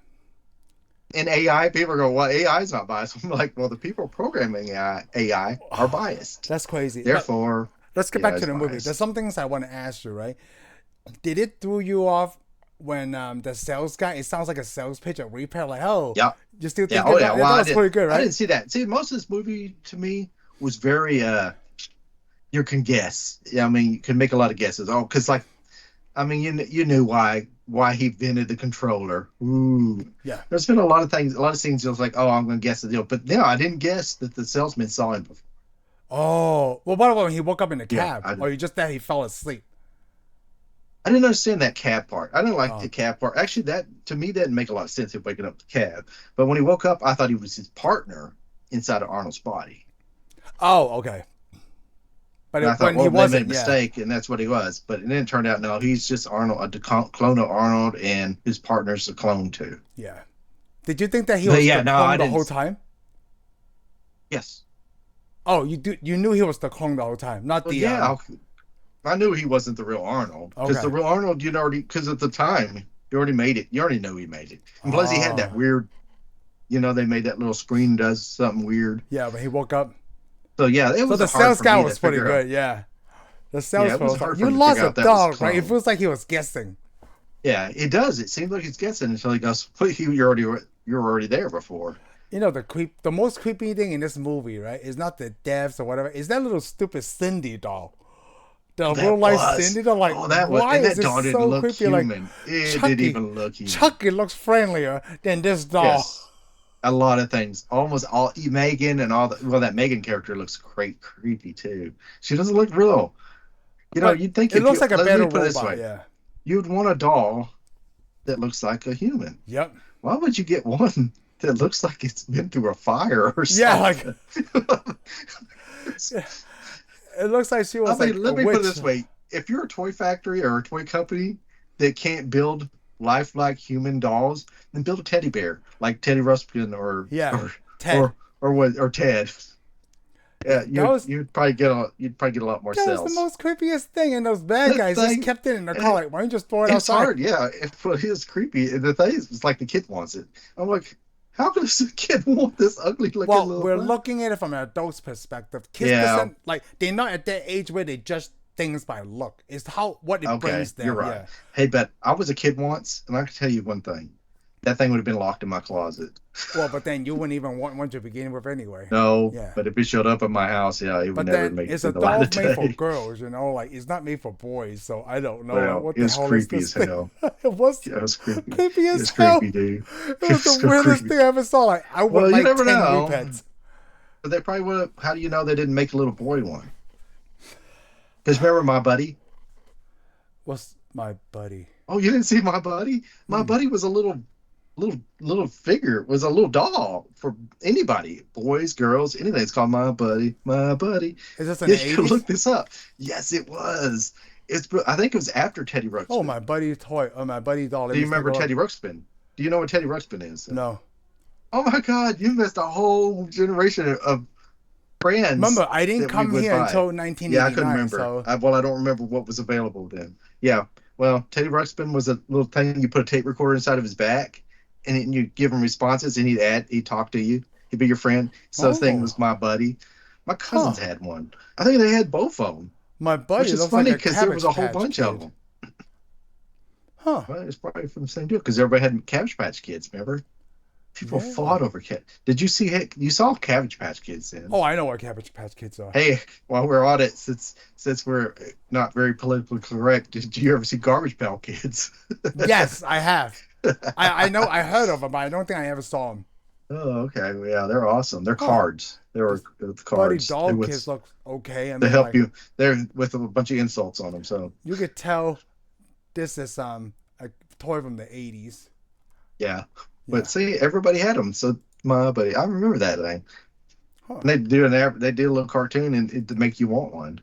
And AI, people go, "Well, AI is not biased." I'm like, "Well, the people programming AI are biased." That's crazy. Therefore, let's get back to the movie. There's some things I want to ask you, right? Did it throw you off when the sales guy? It sounds like a sales pitch at repair. Like, you still think that was pretty good, right? I didn't see that. See, most of this movie to me was very you can guess. Yeah, I mean, you can make a lot of guesses. Oh, because you knew why he invented the controller. Ooh. Yeah. There's been a lot of scenes. I was like, I'm going to guess the deal, but no, I didn't guess that the salesman saw him before. Oh, well, what about when he woke up in the cab, or you just that he fell asleep? I didn't understand that cab part. I didn't like the cab part. Actually, that to me didn't make a lot of sense. Him waking up the cab, but when he woke up, I thought he was his partner inside of Arnold's body. Oh, okay. But I thought, he wasn't, made a mistake, and that's what he was. But then it turned out, no, he's just Arnold, a clone of Arnold, and his partner's a clone too. Yeah. Did you think that he was the clone the whole time? Yes. Oh, you knew he was the clone the whole time, not the. Yeah, I knew he wasn't the real Arnold because the real Arnold, because at the time you already made it. You already knew he made it, and plus he had that weird. They made that little screen does something weird. Yeah, but he woke up. So yeah, it was. So the sales guy was pretty good. Yeah. The Yeah, it salesman was was like, hard for "You him to figure lost a out that was a dog, right?" It clone. feels like he was guessing. Yeah, it does. It seems like he's guessing until he goes, "Well, you're already there before." The most creepy thing in this movie, right, is not the deaths or whatever. Is that little stupid Cindy doll, the Oh, real that life was. Cindy doll? Like, Oh, that was. why And is that this doll didn't so look creepy? Like, human. It didn't Chucky, even look human. Chucky looks friendlier than this doll. Yes, a lot of things. Almost all Megan and all the. Well, that Megan character looks great, creepy too. She doesn't look real. But You'd think it if looks you like a let me better put it this robot. way, Yeah. you'd want a doll that looks like a human. Yep. Why would you get one that looks like it's been through a fire or Yeah. Like, something? it looks like she I was like mean, a let me put it witch. this way: if you're a toy factory or a toy company that can't build lifelike human dolls, then build a teddy bear like Teddy Ruxpin Yeah. Ted. or Ted. Yeah, That was you'd probably get a lot more that was the sales. most creepiest thing, and those bad That guys just thing, kept it in their car. it, Like, why don't you just throw it it's outside? hard, yeah. It is creepy. And the thing is, it's like the kid wants it. I'm like, how does a kid want this ugly looking Well, little we're thing? looking at it from an adult's perspective. Kids Yeah, doesn't like they're not at that age where they judge things by look. It's how what it okay, brings you're them. right. Yeah. Hey, but I was a kid once, and I can tell you one thing: that thing would have been locked in my closet. Well, but then you wouldn't even want one to begin with anyway. No, Yeah. but if it showed up at my house, yeah, it would But never then make it it's to a the light doll of made for day. girls, like it's not made for boys. So I don't know. Like, Well, what it the was hell is creepy this as thing? hell. It was Yeah, it was creepy. creepy It as was creepy, hell. dude. It It was was the so weirdest creepy. thing I ever saw. Like I would Well, you like never 10 know. repets. But they probably would have. How do you know they didn't make a little boy one? Because remember my buddy? What's my buddy? Oh, you didn't see my buddy? My Mm. buddy was a little figure, was a little doll for anybody, boys, girls, anything. It's called my buddy, my buddy. Is this in Yeah, the you could 80s? look this up. Yes, it was. I think it was after Teddy Oh, Ruxpin. my buddy toy. Oh, my buddy doll. Let Do me you take a remember look. Teddy Ruxpin? Do you know what Teddy Ruxpin is? No. Oh my God, you missed a whole generation of brands Remember, I didn't that we come would here buy. until Yeah, I couldn't 1989. remember. So I don't remember what was available then. Yeah, well, Teddy Ruxpin was a little thing you put a tape recorder inside of his back, and then you give him responses, and he'd talk to you. He'd be your friend. So the thing oh, was my buddy. My huh. cousins had one. I think they had both of them, My which buddy is looks like funny a because there was Cabbage a whole Patch bunch of Kid. them. Huh. Well, it's probably from the same deal because everybody had Cabbage Patch Kids. Remember? People Yeah. fought over cat. Did you see? You saw Cabbage Patch Kids then? Oh, I know what Cabbage Patch Kids are. Hey, while we're on it, since we're not very politically correct, did you ever see Garbage Pail Kids? Yes, I have. I know I heard of them, but I don't think I ever saw them. Oh, okay. Well, yeah, they're awesome. They're Huh. cards. They were This buddy cards. doll kids look okay. I They mean, help like you. They're with a bunch of insults on them. So you could tell this is a toy from the 80s. yeah. Yeah. But see, everybody had them. So my buddy, I remember that thing. Huh. And they did a little cartoon and to make you want one.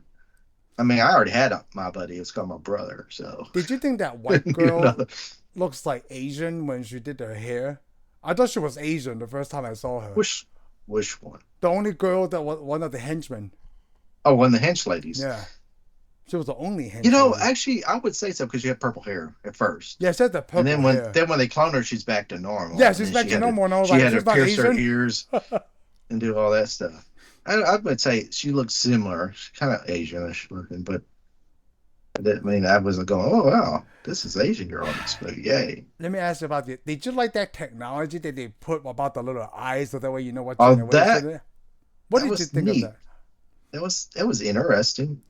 I mean, I already had my buddy. It's called my brother. So Did you think that white you know, girl looks like Asian when she did her hair? I thought she was Asian the first time I saw her. which one? The only girl that was one of the henchmen. Oh, one of the hench ladies. Yeah. She was the only hench You know, lady. actually, I would say so because she had purple hair at first, Yeah, she had the and purple hair. then when they clone her, she's back to normal. Yeah, And she's then back to normal, and I was she like, had to she's not pierce her Asian? ears and do all that stuff. I would say she looks similar. She's kind of Asianish looking, but I mean, I wasn't going, oh wow, this is Asian girl on this movie, yay! Let me ask you about this. Did you like that technology that they put about the little eyes so that way you know what Oh, generation it is? What that did you was think of neat. that? That was interesting.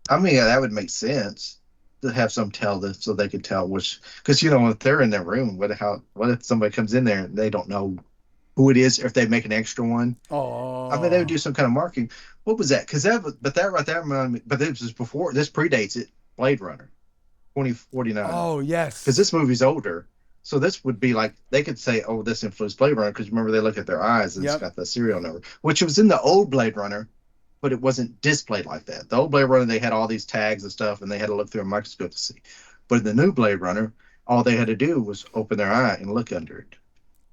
I mean, yeah, that would make sense to have some tell this so they could tell which, because if they're in their room, what if somebody comes in there and they don't know who it is, if they make an extra one? I mean, they would Oh. do some kind of marketing. What was that? But that right there reminded me. But this predates it. Blade Runner, 2049. Oh, Because yes. this movie's older, so this would be like they could say, oh, this influenced Blade Runner. Because remember, they look at their eyes and it's Yep. got the serial number, which was in the old Blade Runner, but it wasn't displayed like that. The old Blade Runner, they had all these tags and stuff, and they had to look through a microscope to see. But in the new Blade Runner, all they had to do was open their eye and look under it,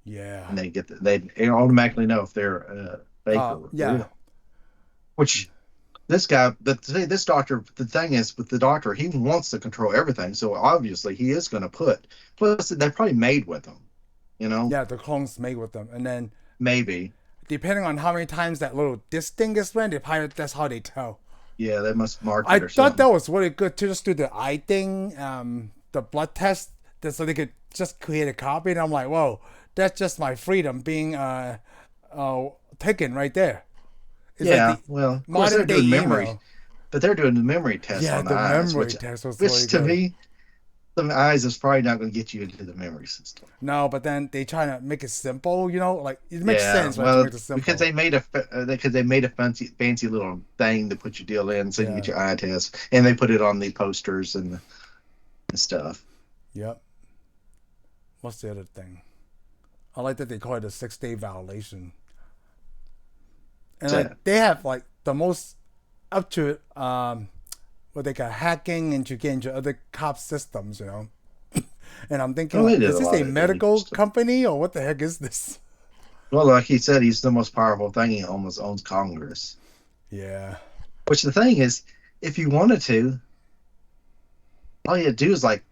Yeah. and they automatically know if they're fake or Yeah. real. Which this guy, this doctor, the thing is with the doctor, he wants to control everything. So obviously he is going to put. Plus, they're probably made with them. Yeah, the clones made with them. And then, Maybe. depending on how many times that little disc thing is ran, that's how they tell. Yeah, they must mark I it or thought something. that was really good to just do the eye thing, the blood test, so they could just create a copy. And I'm like, whoa, that's just my freedom being taken right there. It's like Yeah, the well, of course they're modern day doing memory, email. but they're doing the memory test Yeah, on the the eyes, memory test was which really to good. me, the eyes is probably not going to get you into the memory system. No, but then they try to make it simple. You know, like it makes Yeah, sense, right, to well, make it because simple. they made a fancy little thing to put your deal in, so you get Yeah. your eye test, and they put it on the posters and stuff. Yep. What's the other thing? I like that they call it a 6 day violation, and like So, they have like the most up to what they got hacking into get into other cop systems, you know. And I'm thinking well, they like, did is a this lot a of illegal medical stuff. company or what the heck is this? Well, like he said, he's the most powerful thing. He almost owns Congress. Yeah. Which the thing is, if you wanted to, all you had to do is like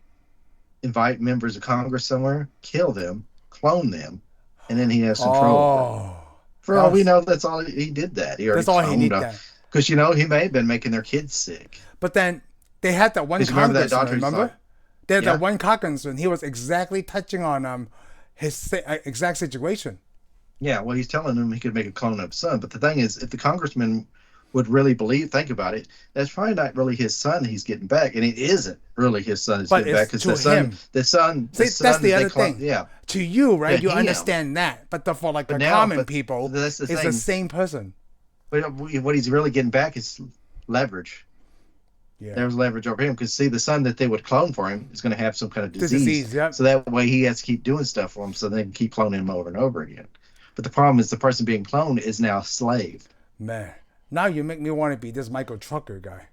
invite members of Congress somewhere, kill them, clone them, and then he has control over them. Oh, For all we that's know, that's all he did. That he already that's all he cloned need them then. because he may have been making their kids sick. But then they had that one Because you remember that congressman. doctor? He's Remember? like, They had that yeah, one congressman. He was exactly touching on his exact situation. yeah. Well, he's telling him he could make a clone of his son. But the thing is, if the congressman would really think about it, that's probably not really his son he's getting back, and it isn't really his son he's But getting back it's because to him. the See, that's son the that they other clone, thing. yeah, To you, to right? You him. understand that, but for like But the now, common people, that's the it's the thing. same person. But what he's really getting back is leverage. Yeah. There's leverage over him because see, the son that they would clone for him is going to have some kind of The disease, disease. Yep. so that way he has to keep doing stuff for him, so they can keep cloning him over and over again. But the problem is the person being cloned is now a slave. Man, now you make me want to be this Michael Trucker guy,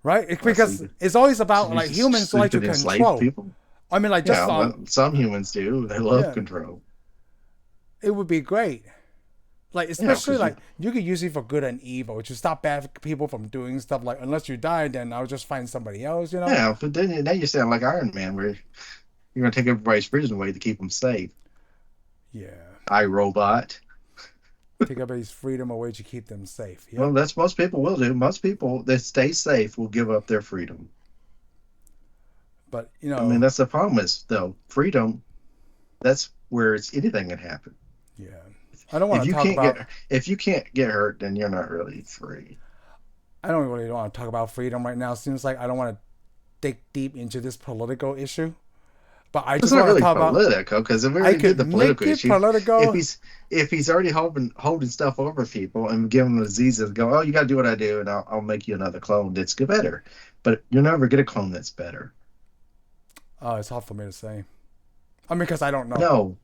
right? It's Well, so because it's always about you like humans so you like to could enslave control. people. I mean, like Yeah, just well, some humans do. They love yeah, control. it would be great. Like Yeah, especially because like you could use it for good and evil to stop bad people from doing stuff. Like unless you die, then I'll just find somebody else. You know? yeah, but then now you sound like Iron Man, where you're going to take everybody's freedom away to keep them safe. Yeah. I robot. Take everybody's freedom away to keep them safe. Well, Yep. that's most people will do. Most people that stay safe will give up their freedom. But I mean, that's the problem is though freedom. That's where it's anything can happen. yeah. I don't If want to you talk can't about. get if you can't get hurt, then you're not really free. I don't really want to talk about freedom right now. Seems like I don't want to dig deep into this political issue. But I It's just not want to really talk about. political because if we I already did could the make political it issue, if political. he's already holding stuff over people and giving them diseases, go, oh, you got to do what I do, and I'll make you another clone that's good better. But you'll never get a clone that's better. It's hard for me to say. I mean, because I don't know. No,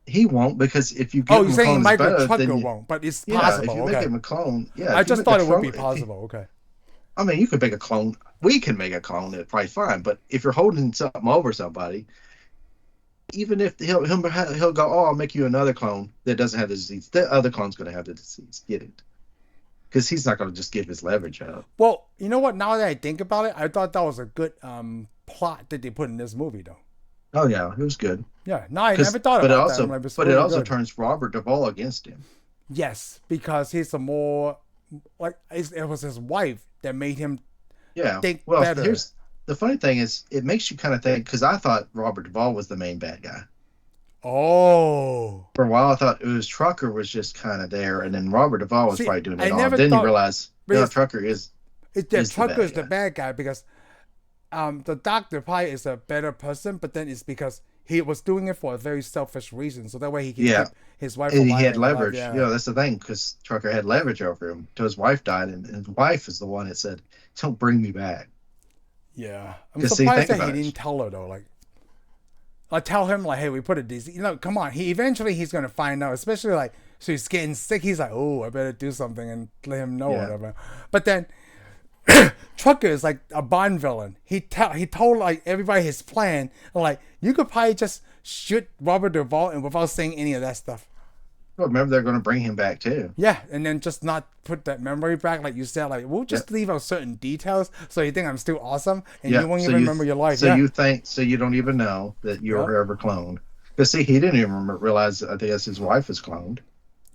he won't because if you Oh, give you're him a saying clone that's Michael better, Trucker then won't, but it's yeah, if possible. you make Okay. him a clone, yeah, I if you just make a thought it would be clone, possible. Okay. I mean, you could make a clone. We can make a clone that's probably fine. But if you're holding something over somebody, even if he'll go, oh, I'll make you another clone that doesn't have the disease. The other clone's going to have the disease. Get it? Because he's not going to just give his leverage up. Well, you know what? Now that I think about it, I thought that was a good plot that they put in this movie, though. Oh yeah, it was good. Yeah. No, I Because never thought but it about that. I'm also like, it's but it really also good. turns Robert Duvall against him. Yes, because he's a more like it was his wife that made him Yeah. think Well, better. here's the funny thing is it makes you kind of think because I thought Robert Duvall was the main bad guy. Oh. For a while, I thought it was Trucker was just kind of there, and then Robert Duvall was See, probably doing I it all. never Then you thought realize, no, because Trucker is the is the trucker bad is the guy. bad guy because the doctor probably is a better person, but then it's because he was doing it for a very selfish reason, so that way he can Yeah, keep his wife and he alive had and alive. leverage. You Yeah, know, that's the thing because Trucker had leverage over him till his wife died, and his wife is the one that said, "Don't bring me back." yeah. I'm Because see, surprised think that he about didn't it. tell her though. Like, I tell him like, hey, we put a disease. You know, come on. He eventually he's gonna find out, especially like so he's getting sick. He's like, oh, I better do something and let him know Yeah, whatever. But then Trucker is like a Bond villain. He told like everybody his plan. Like you could probably just shoot Robert Duvall and without saying any of that stuff. well, remember they're going to bring him back too. Yeah, and then just not put that memory back, like you said. Like we'll Yeah, just leave out certain details so you think I'm still awesome, and yeah. you won't even remember your life. So Yeah, you think so you don't even know that you yep, were ever cloned. Because see, he didn't even realize I guess his wife was cloned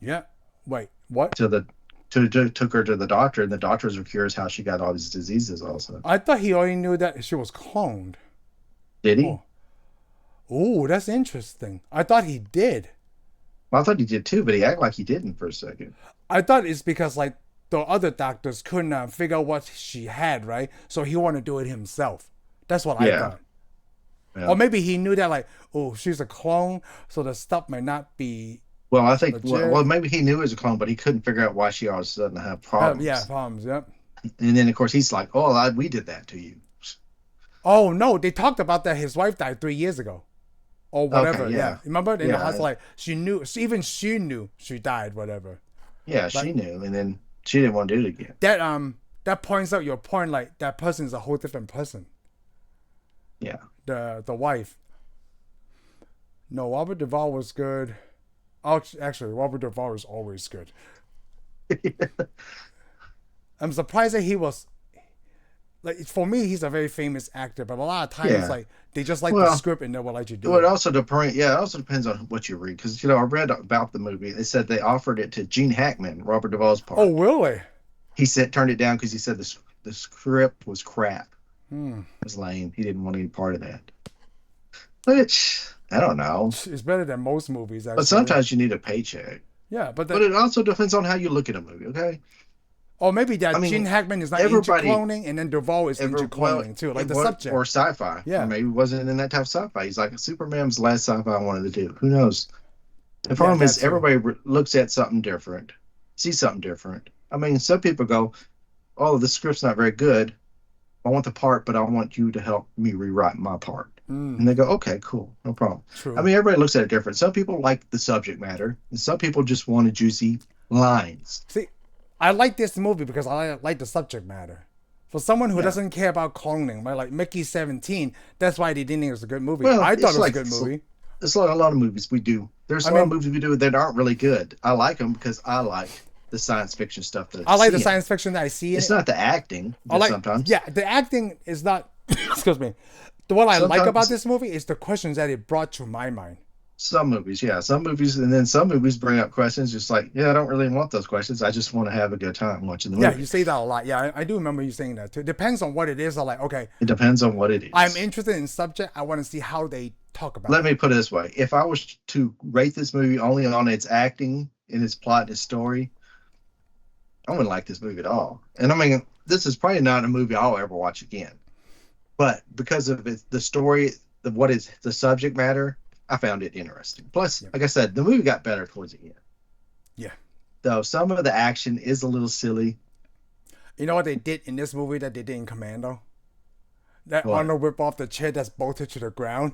yeah. Wait, what? till the took her to the doctor, and the doctors were curious how she got all these diseases. Also, I thought he already knew that she was cloned. did he? Oh, oh, that's interesting. I thought he did. Well, I thought he did too, but he acted like he didn't for a second. I thought it's because like the other doctors couldn't figure out what she had, right? So he wanted to do it himself. That's what I Yeah, thought. yeah. Or maybe he knew that like, oh, she's a clone, so the stuff might not be Well, I think legit. maybe he knew it was a clone, but he couldn't figure out why she all of a sudden had Yeah, problems. problems. Yep. And then of course he's like, "Oh, we did that to you." Oh no, they talked about that. His wife died 3 years ago, or Okay, whatever. Yeah, yeah, remember in the yeah, hospital, like she knew. Even she knew she died. Whatever. yeah. Like She knew, and then she didn't want to do it again. that points out your point. Like that person is a whole different person. Yeah. The wife. No, Robert Duvall was good. Oh, actually, Robert Duvall is always good. I'm surprised that he was like for me. He's a very famous actor, but a lot of times Yeah. like they just like the Well, script and they will let you do well, it it. also depends. Yeah, it also depends on what you read. Because I read about the movie. They said they offered it to Gene Hackman, Robert Duvall's Oh, part. really? He said turned it down because he said the script was crap. Hmm. It was lame. He didn't want any part of that. Which I don't know. It's better than most movies, But actually. sometimes you need a paycheck. Yeah, but But the it also depends on how you look at a movie. Okay. or maybe I that Gene mean, Hackman is not into everybody cloning, and then Duvall is ever into well cloning too, like it the was or subject. sci-fi or Yeah, maybe wasn't in that type of sci-fi. He's like Superman's the last sci-fi I wanted to do. Who knows? The yeah, problem that is too. everybody looks at something different, sees something different. I mean, some people go, "Oh, the script's not very good. I want the part, but I want you to help me rewrite my part." Mm, And they go, "Okay, cool, no problem." I true. mean, everybody looks at it different. Some people like the subject matter, and some people just want juicy lines. See, I like this movie because I like the subject matter. For someone who Yeah. doesn't care about cloning, right, like Mickey 17, that's why they didn't think it was a good movie. Well, I thought it was a good movie. it's like a lot of movies we do. There's I a lot of mean, movies we do that aren't really good. I like them because I like the science fiction stuff that I I like the see in it. science fiction that I see in It's it. not the acting I that like, sometimes. yeah, the acting is not, excuse me. The what I like about Sometimes this movie is the questions that it brought to my mind. some movies, yeah, some movies, and then some movies bring up questions just like, yeah, I don't really want those questions. I just want to have a good time watching the Yeah, you movie. say that a lot. Yeah, I do remember you saying that too. Depends on what it is. I'm like, okay, It depends on what it I'm is. interested in subject. I want to see how they talk about Let it. me put it this way: if I was to rate this movie only on its acting, and its plot, and its story, I wouldn't like this movie at all. And I mean, this is probably not a movie I'll ever watch again. But because of the story, what is the subject matter, I found it interesting. Plus, Yeah, like I said, the movie got better towards the end. yeah. Though some of the action is a little silly. You know what they did in this movie that they did in Commando? That What? Arnold whip off the chair that's bolted to the ground.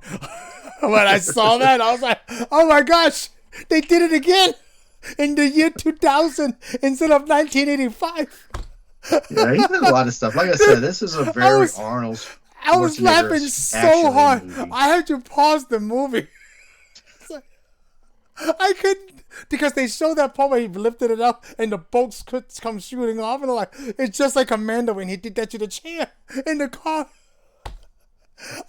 When I saw that, I was like, oh my gosh, they did it again in the year 2000 instead of 1985. Yeah, he did a lot of stuff. Like I said, Dude, this is a I very was Arnold I was laughing Schwarzenegger so action hard. movie. I had to pause the movie. I couldn't because they showed that part where he lifted it up and the bolts could come shooting off, and I'm like, it's just like Commando when he did that to the chair in the car.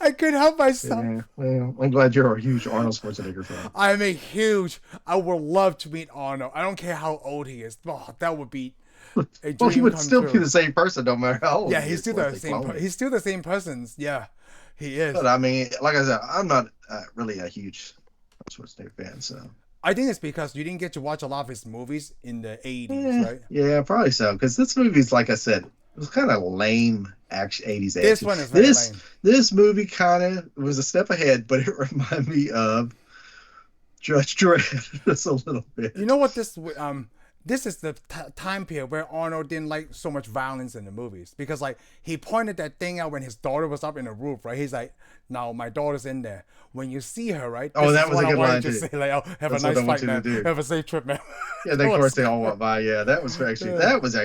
I couldn't help myself. Yeah, well, I'm glad you're a huge Arnold Schwarzenegger fan. I'm a huge. I would love to meet Arnold. I don't care how old he is. Oh, that would be a Well, he dream would come still be true. the same person no matter how old Yeah, he he's is still once the they same. clone him. He's still the same person. Yeah, he is. But I mean, like I said, I'm not really a huge Schwarzenegger fan, so I think it's because you didn't get to watch a lot of his movies in the 80s, yeah, right? yeah, probably so. Because this movie's, like I said, it was kind of lame action 80s This action. one is very This lame. this movie kind of was a step ahead, but it reminded me of Judge Dredd just a little You know bit. what this is the time period where Arnold didn't like so much violence in the movies because like he pointed that thing out when his daughter was up in the roof, right? He's like, "Now my daughter's in there. When you see her, right? Oh, This is that was what a I good wanted line to too. say. Like, oh, have a That's what I nice want fight, you to man. do. Have a safe trip, man." Yeah, that then of course was they all went by. Yeah, that was actually funny. that was That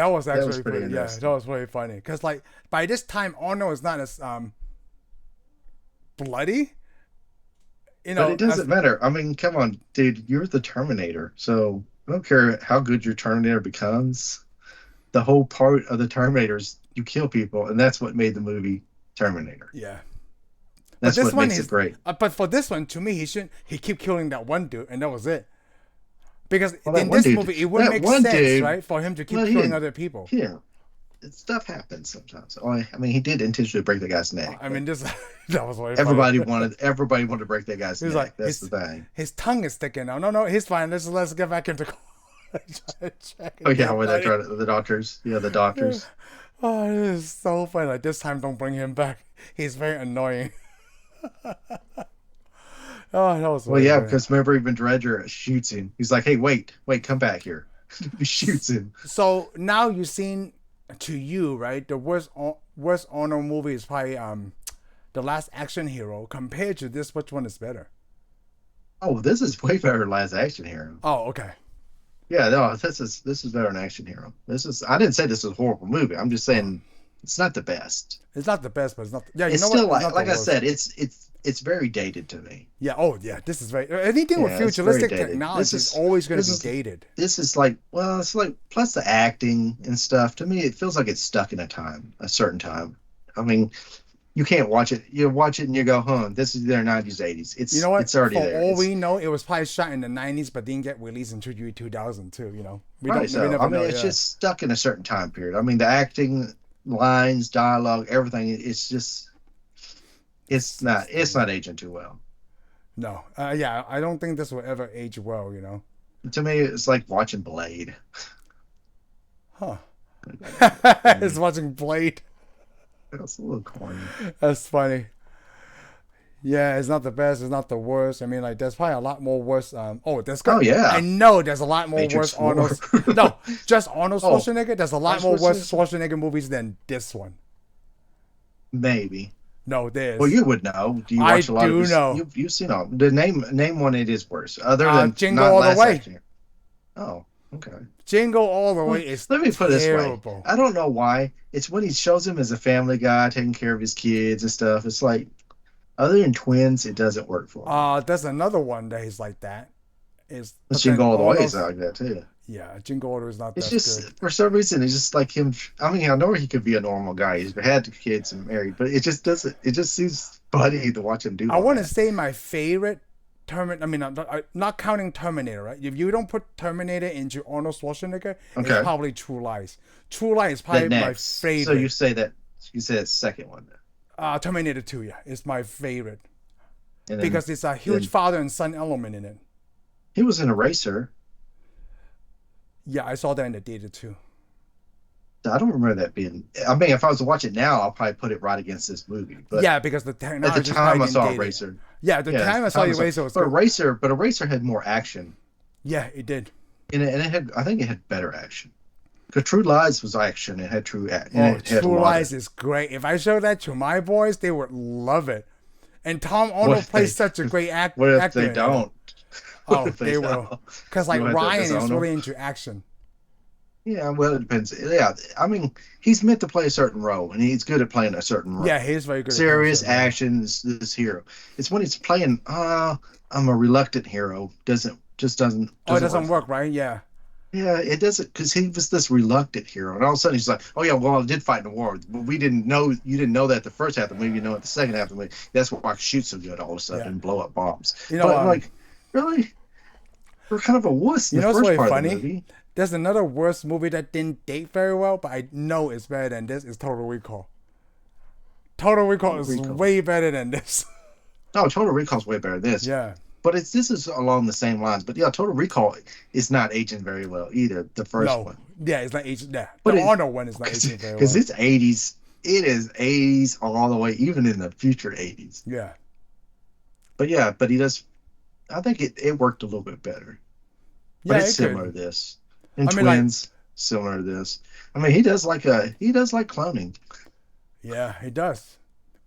was actually pretty pretty. Yeah, that interesting. was really funny because like by this time Arnold is not as bloody, But it as doesn't matter. I mean, come on, dude, you're the Terminator. So I don't care how good your Terminator becomes. The whole part of the Terminator is you kill people, and that's what made the movie Terminator. yeah. But That's this what one makes it is, great. but for this one, to me, he shouldn't. He keep killing that one dude, and that was it. Because Well, that in one this dude, movie, it wouldn't that make one sense, dude. right, for him to keep Well, he killing didn't. other people. Yeah, stuff happens sometimes. Oh, I mean, he did intentionally break the guy's neck, I but mean, this that was very funny. everybody wanted to break that guy's He's like neck. That's the thing. his tongue is sticking out. No, he's fine. Let's get back into check Oh and yeah, get where they ready. try to, the doctors. Yeah, the doctors. Oh, this is so funny. Like this time, don't bring him back. He's very annoying. Oh, that was Well, very yeah, funny. because remember even Dredger shoots him. He's like, "Hey, wait, come back here." He shoots him. So now you've seen, to you, right? The worst honor movie is probably the Last Action Hero. Compared to this, which one is better? Oh, this is way better than Last Action Hero. Oh, okay. Yeah, no, this is better than Action Hero. This is. I didn't say this is a horrible movie. I'm just Oh, saying it's not the best. it's not the best, but it's not. Yeah, you It's know what? still It's not the like I worst. said, it's very dated to me. Yeah. Oh, yeah. This is very. Anything with Yeah, it's very futuristic dated. technology is always going to This be is dated. this is like well, it's like plus the acting and stuff. To me, it feels like it's stuck in a certain time. I mean, you can't watch it. You watch it and you go, "Huh, this is their '90s, '80s." You know what? It's already For there. all It's we know, it was probably shot in the '90s, but didn't get released until 2002. We probably don't. We so. never I mean, know. it's Yeah. just stuck in a certain time period. I mean, the acting, lines, dialogue, everything. It's just it's not aging too well. No. Yeah. I don't think this will ever age well. To me, it's like watching Blade. Huh. It's Mm, watching Blade. It's a little corny. That's funny. Yeah, it's not the best. It's not the worst. I mean, like, there's probably a lot more worse. There's Oh got. I yeah, know there's a lot more Matrix worse Four. Arnold. No, just Arnold Oh, Schwarzenegger. There's a lot Arnold more worse Schwarzenegger? Schwarzenegger movies than this one. Maybe. No, Well, there's. you would know. Do you I watch a lot of do his? know. You've seen all the name one. It is worse, other than Jingle not All the Last Way. Action Hero. Oh, okay. Jingle All the Well, Way is let me put it this way. terrible. I don't know why. It's when he shows him as a family guy, taking care of his kids and stuff. It's like, other than Twins, it doesn't work for me. There's another one that is like that. Let's But then Jingle All the Way is Arnold's. like that too. Yeah, Jingle All the Way is not It's that good. just for some reason it's just like him. I mean, I know he could be a normal guy. He's had kids and married, but it just doesn't. It just seems funny to watch him do I all want to that. say my favorite Terminator. I mean, not counting Terminator, right? If you don't put Terminator into Arnold Schwarzenegger, it's Okay, probably True Lies. True Lies is that probably my next. So favorite. you say that second one, Terminator 2, yeah, is my favorite and because it's a huge then father and son element in it. he was an eraser. Yeah, I saw that in the theater too. I don't remember that being. I mean, if I was to watch it now, I'll probably put it right against this movie. But Yeah, because the at the technology is time, I probably saw dated. Eraser. Yeah, the Yeah, at time the I saw time I saw, Eraser was but good. Eraser had more action, Yeah, it did. and it had. I think it had better action. Because True Lies was action. It had and Oh, it had a True lot of. Lies is great. If I show that to my boys, they would love it. And Tom What Arnold if they? plays such a great What if actor they in it. don't? What Oh, if they they will. don't? Because You like want to Ryan is disown them? really into action. Yeah, well, it depends. Yeah, I mean, he's meant to play a certain role, and he's good at playing a certain role. Yeah, he's very good at playing Serious certain roles. action, this hero. It's when he's playing. I'm a reluctant hero. Doesn't Oh, it doesn't work doesn't for work, me. right? Yeah. Yeah, it doesn't because he was this reluctant hero, and all of a sudden he's like, "Oh yeah, well I did fight in the war, but we didn't know you didn't know that the first half of the movie, you know it the second half of the movie. That's why I shoot so good all of a sudden Yeah. and blow up bombs." You know, But I'm like, really, we're kind of a wuss in you the know what's first really part of the funny? movie. There's another worst movie that didn't date very well, but I know it's better than this. Is Total Recall. Total Recall Total is Recall. way better than this. No, Total Recall's way better than this. Yeah. But this is along the same lines. But yeah, Total Recall is not aging very well either. The first No. one, Yeah, it's not aging. Yeah. but The it Arnold one is not aging very because well. it's 80s. It is 80s all the way, even in the future 80s. Yeah. But yeah, but he does. I think it worked a little bit better. But Yeah, it's it similar to could. this. And I mean, like, Twins, similar to this. I mean, he does like cloning. yeah, it does.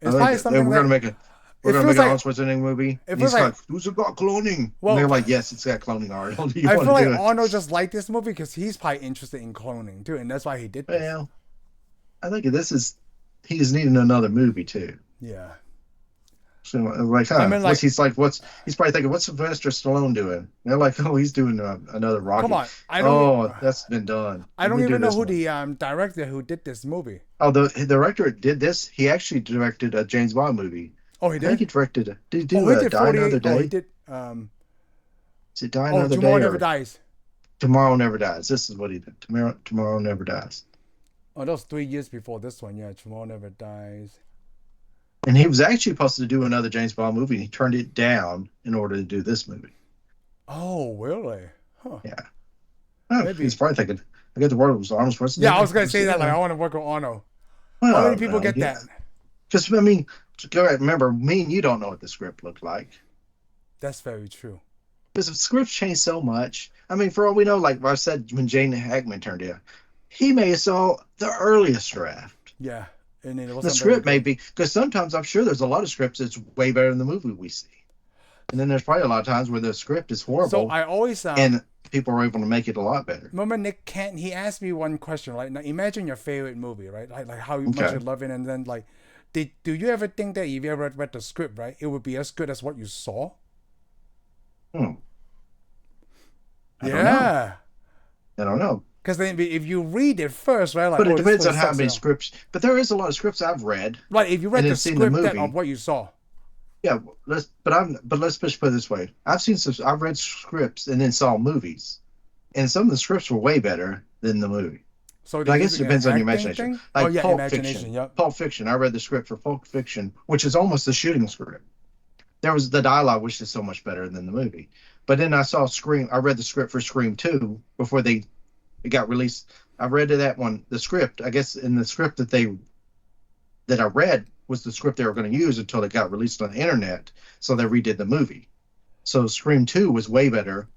I It's think probably something we're gonna that make a we're it gonna feels make an like. Arnold Schwarzenegger movie. It And feels he's like. like, "Who's it got cloning?" And Well, they're like, "Yes, it's got cloning, Arnold. Do you I want feel to like do it?" Arnold just liked this movie because he's probably interested in cloning too, and that's why he did this. Well, I think he is needing another movie too. Yeah. So like, I mean, like, he's probably thinking, what's Sylvester Stallone doing? And they're like, oh, he's doing another come Rocky. on. Oh, that's been done. I don't We do even know this who one. the director who did this movie. Oh, the director did this. He actually directed a James Bond movie. Oh, he I think did. he directed. Did he Oh, do he did Die Another 48. Oh, he Day? did. Is it Die Oh, Another Day Tomorrow Never or Dies. Tomorrow Never Dies. This is what he did. Tomorrow Never Dies. Oh, that was 3 years before this one. Yeah, Tomorrow Never Dies. And he was actually supposed to do another James Bond movie, and he turned it down in order to do this movie. Oh, really? Huh. Yeah. Oh, he's Maybe. probably thinking, I got the word, it was Arnold Yeah, I Schwarzenegger. was gonna Let's say do that. Like, that. I want to work with Arno. How many Well, people no, get yeah. that? Because, I mean, go ahead, remember, me and you don't know what the script looked like. That's very true. Because the scripts change so much. I mean, for all we know, like I said, when Jane Hackman turned in, he may have saw the earliest draft. Yeah, and it The wasn't very script may good. be, because sometimes I'm sure there's a lot of scripts that's way better than the movie we see. And then there's probably a lot of times where the script is So horrible I always and people are able to make it a lot better. remember Nick Kent. He asked me one question. Like, now imagine your favorite movie, right? Like how much Okay. you love it, and then like, do you ever think that if you ever read the script, right, it would be as good as what you saw? Hmm. I don't know. Yeah. I don't know. Because then if you read it first, right, like, But it oh, this depends movie on how sucks, many scripts. But there is a lot of scripts I've read right, if you and read then the seen the script that of movie. what you saw. Yeah, let's just put it this way. I've read scripts and then saw movies, and some of the scripts were way better than the movie. So But they're I guess it using an depends on your acting imagination. thing. Oh Like yeah, imagination. Yep. Pulp Fiction. I read the script for Pulp Fiction, which is almost the shooting script. There was the dialogue, which is so much better than the movie. But then I saw Scream. I read the script for Scream 2 before it got released. I read that one, the script. I guess in the script that I read was the script they were going to use until it got released on the internet. So they redid the movie. So Scream 2 was way better.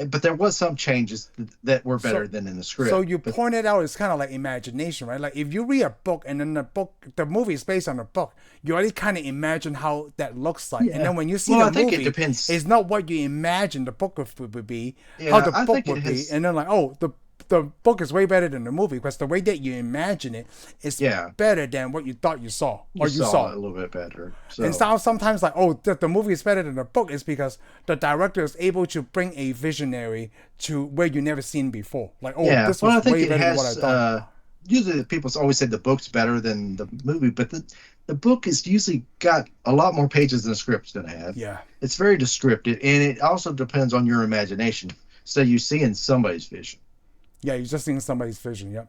But there was some changes that were So better than in the so script. you But pointed out it's kind of like imagination, right? Like if you read a book and then the movie is based on a book, you already kind of imagine how that looks like, and yeah. then when you see Well, the I think it movie, depends. it's not what you imagine the book would be, how Yeah, the I book think it would be, has. and then like, oh, the book is way better than the movie because the way that you imagine it is Yeah, better than what you thought you saw you or you saw saw. it a little bit better. And So so sometimes like, oh, the movie is better than the book is because the director is able to bring a visionary to where you never seen before. Like, oh, yeah, this well, I was think way it better than what I has. thought. Usually, people always say the book's better than the movie, but the book is usually got a lot more pages than the script's gonna have. Yeah. It's very descriptive, and it also depends on your imagination. So you see in somebody's vision. Yeah, you're just seeing somebody's vision. Yep.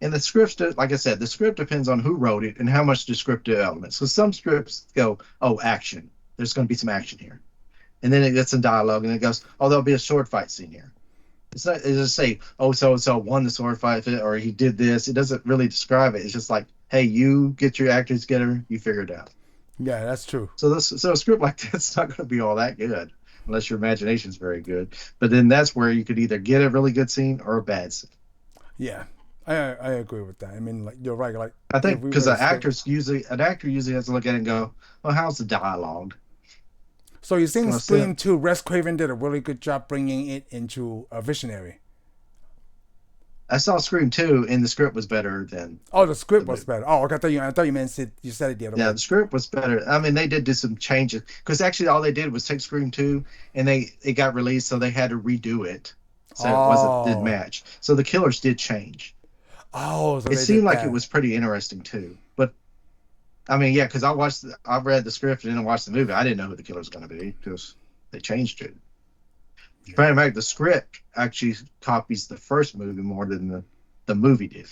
And the script, like I said, the script depends on who wrote it and how much descriptive elements. So some scripts go, oh, action. There's going to be some action here. And then it gets some dialogue and it goes, oh, there'll be a sword fight scene here. It's not, it doesn't say, oh, so and so won the sword fight or he did this. It doesn't really describe it. It's just like, hey, you get your actors together, you figure it out. Yeah, that's true. So a script like that's not going to be all that good unless your imagination is very good. But then that's where you could either get a really good scene or a bad scene. Yeah, I agree with that. I mean, like you're right. Like I if think we because were to script. an actor usually has to look at it and go, well, how's the dialogue? So you're saying Well, so Scream 2, Wes Craven did a really good job bringing it into a visionary. I saw Scream 2 and the script was better than Oh, the the script was movie. better. Oh, okay, I thought you meant you said it the other Yeah, way. the script was better. I mean, they did do some changes because actually all they did was take Scream 2 and it got released, so they had to redo it. So didn't Oh, match. So the killers did change. oh, so It they seemed did like it that. was pretty interesting too. But I mean, yeah, because I read the script and then I watched the movie. I didn't know who the killer was going to be because they changed it. Matter of Yeah. fact, the script actually copies the first movie more than the movie did.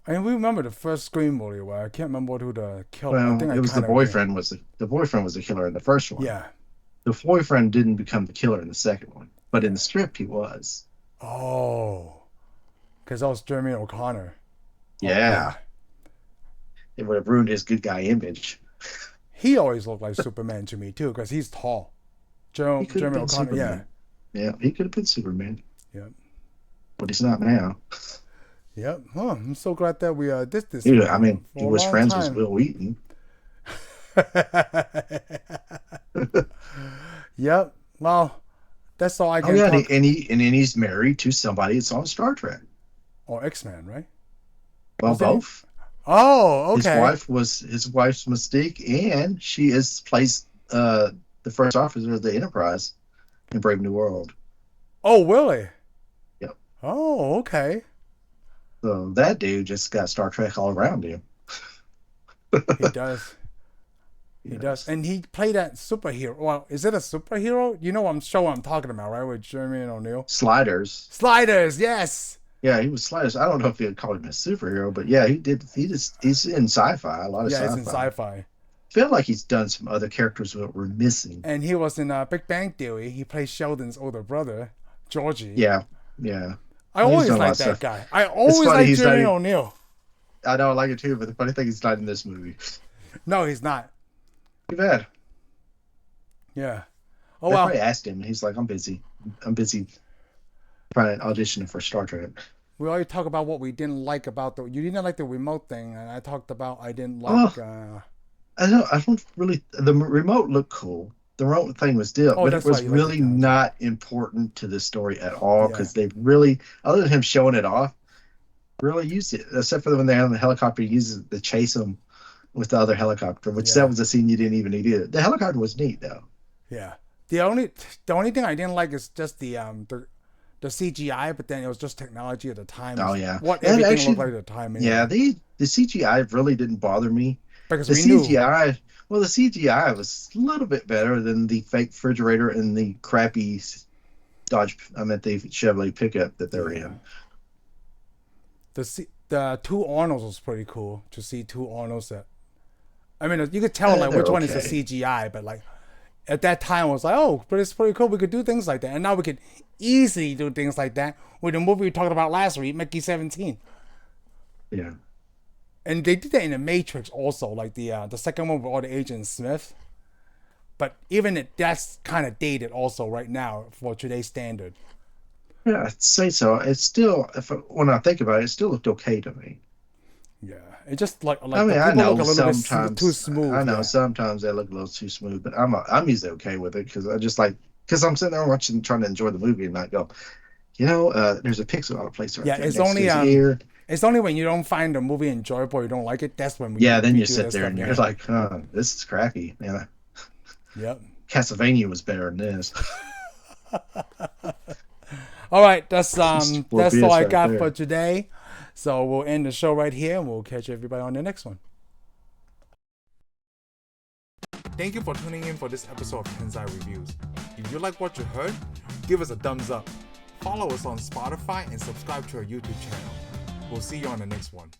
I mean, we remember the first Scream movie where I can't remember who the killer. I Well, think I it was kind of do. the boyfriend was the killer in the first one. Yeah. The boyfriend didn't become the killer in the second one, but in Yeah. the script he was. Oh, because that was Jeremy O'Connor. Oh Yeah, man, it would have ruined his good guy image. he always looked like Superman to me too, because he's tall. He could have Jeremy been O'Connor. Yeah. Superman. Yeah, he could have been Superman, Yep. but he's not now. Yep. Oh, I'm so glad that we did this I movie mean, he for a was long friends with time. Will Wheaton. Yep. Well, that's all I Oh can yeah, talk. and then he's married to somebody that's on Star Trek. Or X-Men, right? Well, Was it? both. Oh, okay. His wife's Mystique, and she is plays the first officer of the Enterprise in Brave New World. Oh, really? Yep. Oh, okay. So that dude just got Star Trek all around him. He does. He does, and he played that superhero. Well, is it a superhero? You know what I'm talking about, right? With Jeremy and O'Neill. Sliders. Sliders, yes. Yeah, he was Sliders. I don't know if you'd call him a superhero, but yeah, he did. He's in sci-fi, a lot of Yeah, it's sci-fi. in sci-fi. Feel like he's done some other characters that we're missing. And he was in Big Bang Theory. He plays Sheldon's older brother, Georgie. Yeah, yeah. I He's always done a lot like of that stuff. guy. I always funny, like he's not Jeremy even- O'Neill. I know, I like it too, but the funny thing, he's not in this movie. No, he's not. Too bad. Yeah. Oh They well. probably asked him, and he's like, "I'm busy. I'm busy trying to audition for Star Trek." We already talked about what we didn't like about you didn't like the remote thing, and I talked about I didn't like. I don't really. The remote looked cool. The remote thing was still, but it that's was why you liked really it, John. not important to the story at all Yeah. because they really, other than him showing it off, really used it. Except for when they're on the helicopter, he uses it to chase them with the other helicopter, which that was a scene you didn't even need either. The helicopter was neat though. Yeah. The only thing I didn't like is just the CGI, but then it was just technology at the time. Oh yeah, What And everything actually, looked like at the time. Anyway. yeah, the CGI really didn't bother me. Because The we knew. CGI, well, the CGI was a little bit better than the fake refrigerator and the crappy the Chevrolet pickup that they're in. The two Arnolds was pretty cool to see two Arnolds that. I mean, you could tell like they're which one is the okay. CGI, but like at that time I was like, oh, but it's pretty cool. We could do things like that, and now we could easily do things like that with the movie we talked about last week, Mickey 17. Yeah. And they did that in the Matrix also, like the second one with all the Agent Smith. But even that's kind of dated also right now for today's standard. Yeah, I'd say so. It's still, when I think about it, it still looked okay to me. Yeah, it just like I mean, the I people know look a little sometimes bit too smooth. I know yeah. sometimes they look a little too smooth, but I'm usually okay with it because I'm sitting there watching, trying to enjoy the movie, and not go, there's a pixel out of place right Yeah, there it's next only to his ear. It's only when you don't find the movie enjoyable or you don't like it, that's when we Then we you do sit that there stuff, and yeah. you're like, oh, this is crappy. Yeah, Yep. Castlevania was better than this. All right, that's all I got there. for today. So we'll end the show right here, and we'll catch everybody on the next one. Thank you for tuning in for this episode of Tensai Reviews. If you like what you heard, give us a thumbs up. Follow us on Spotify and subscribe to our YouTube channel. We'll see you on the next one.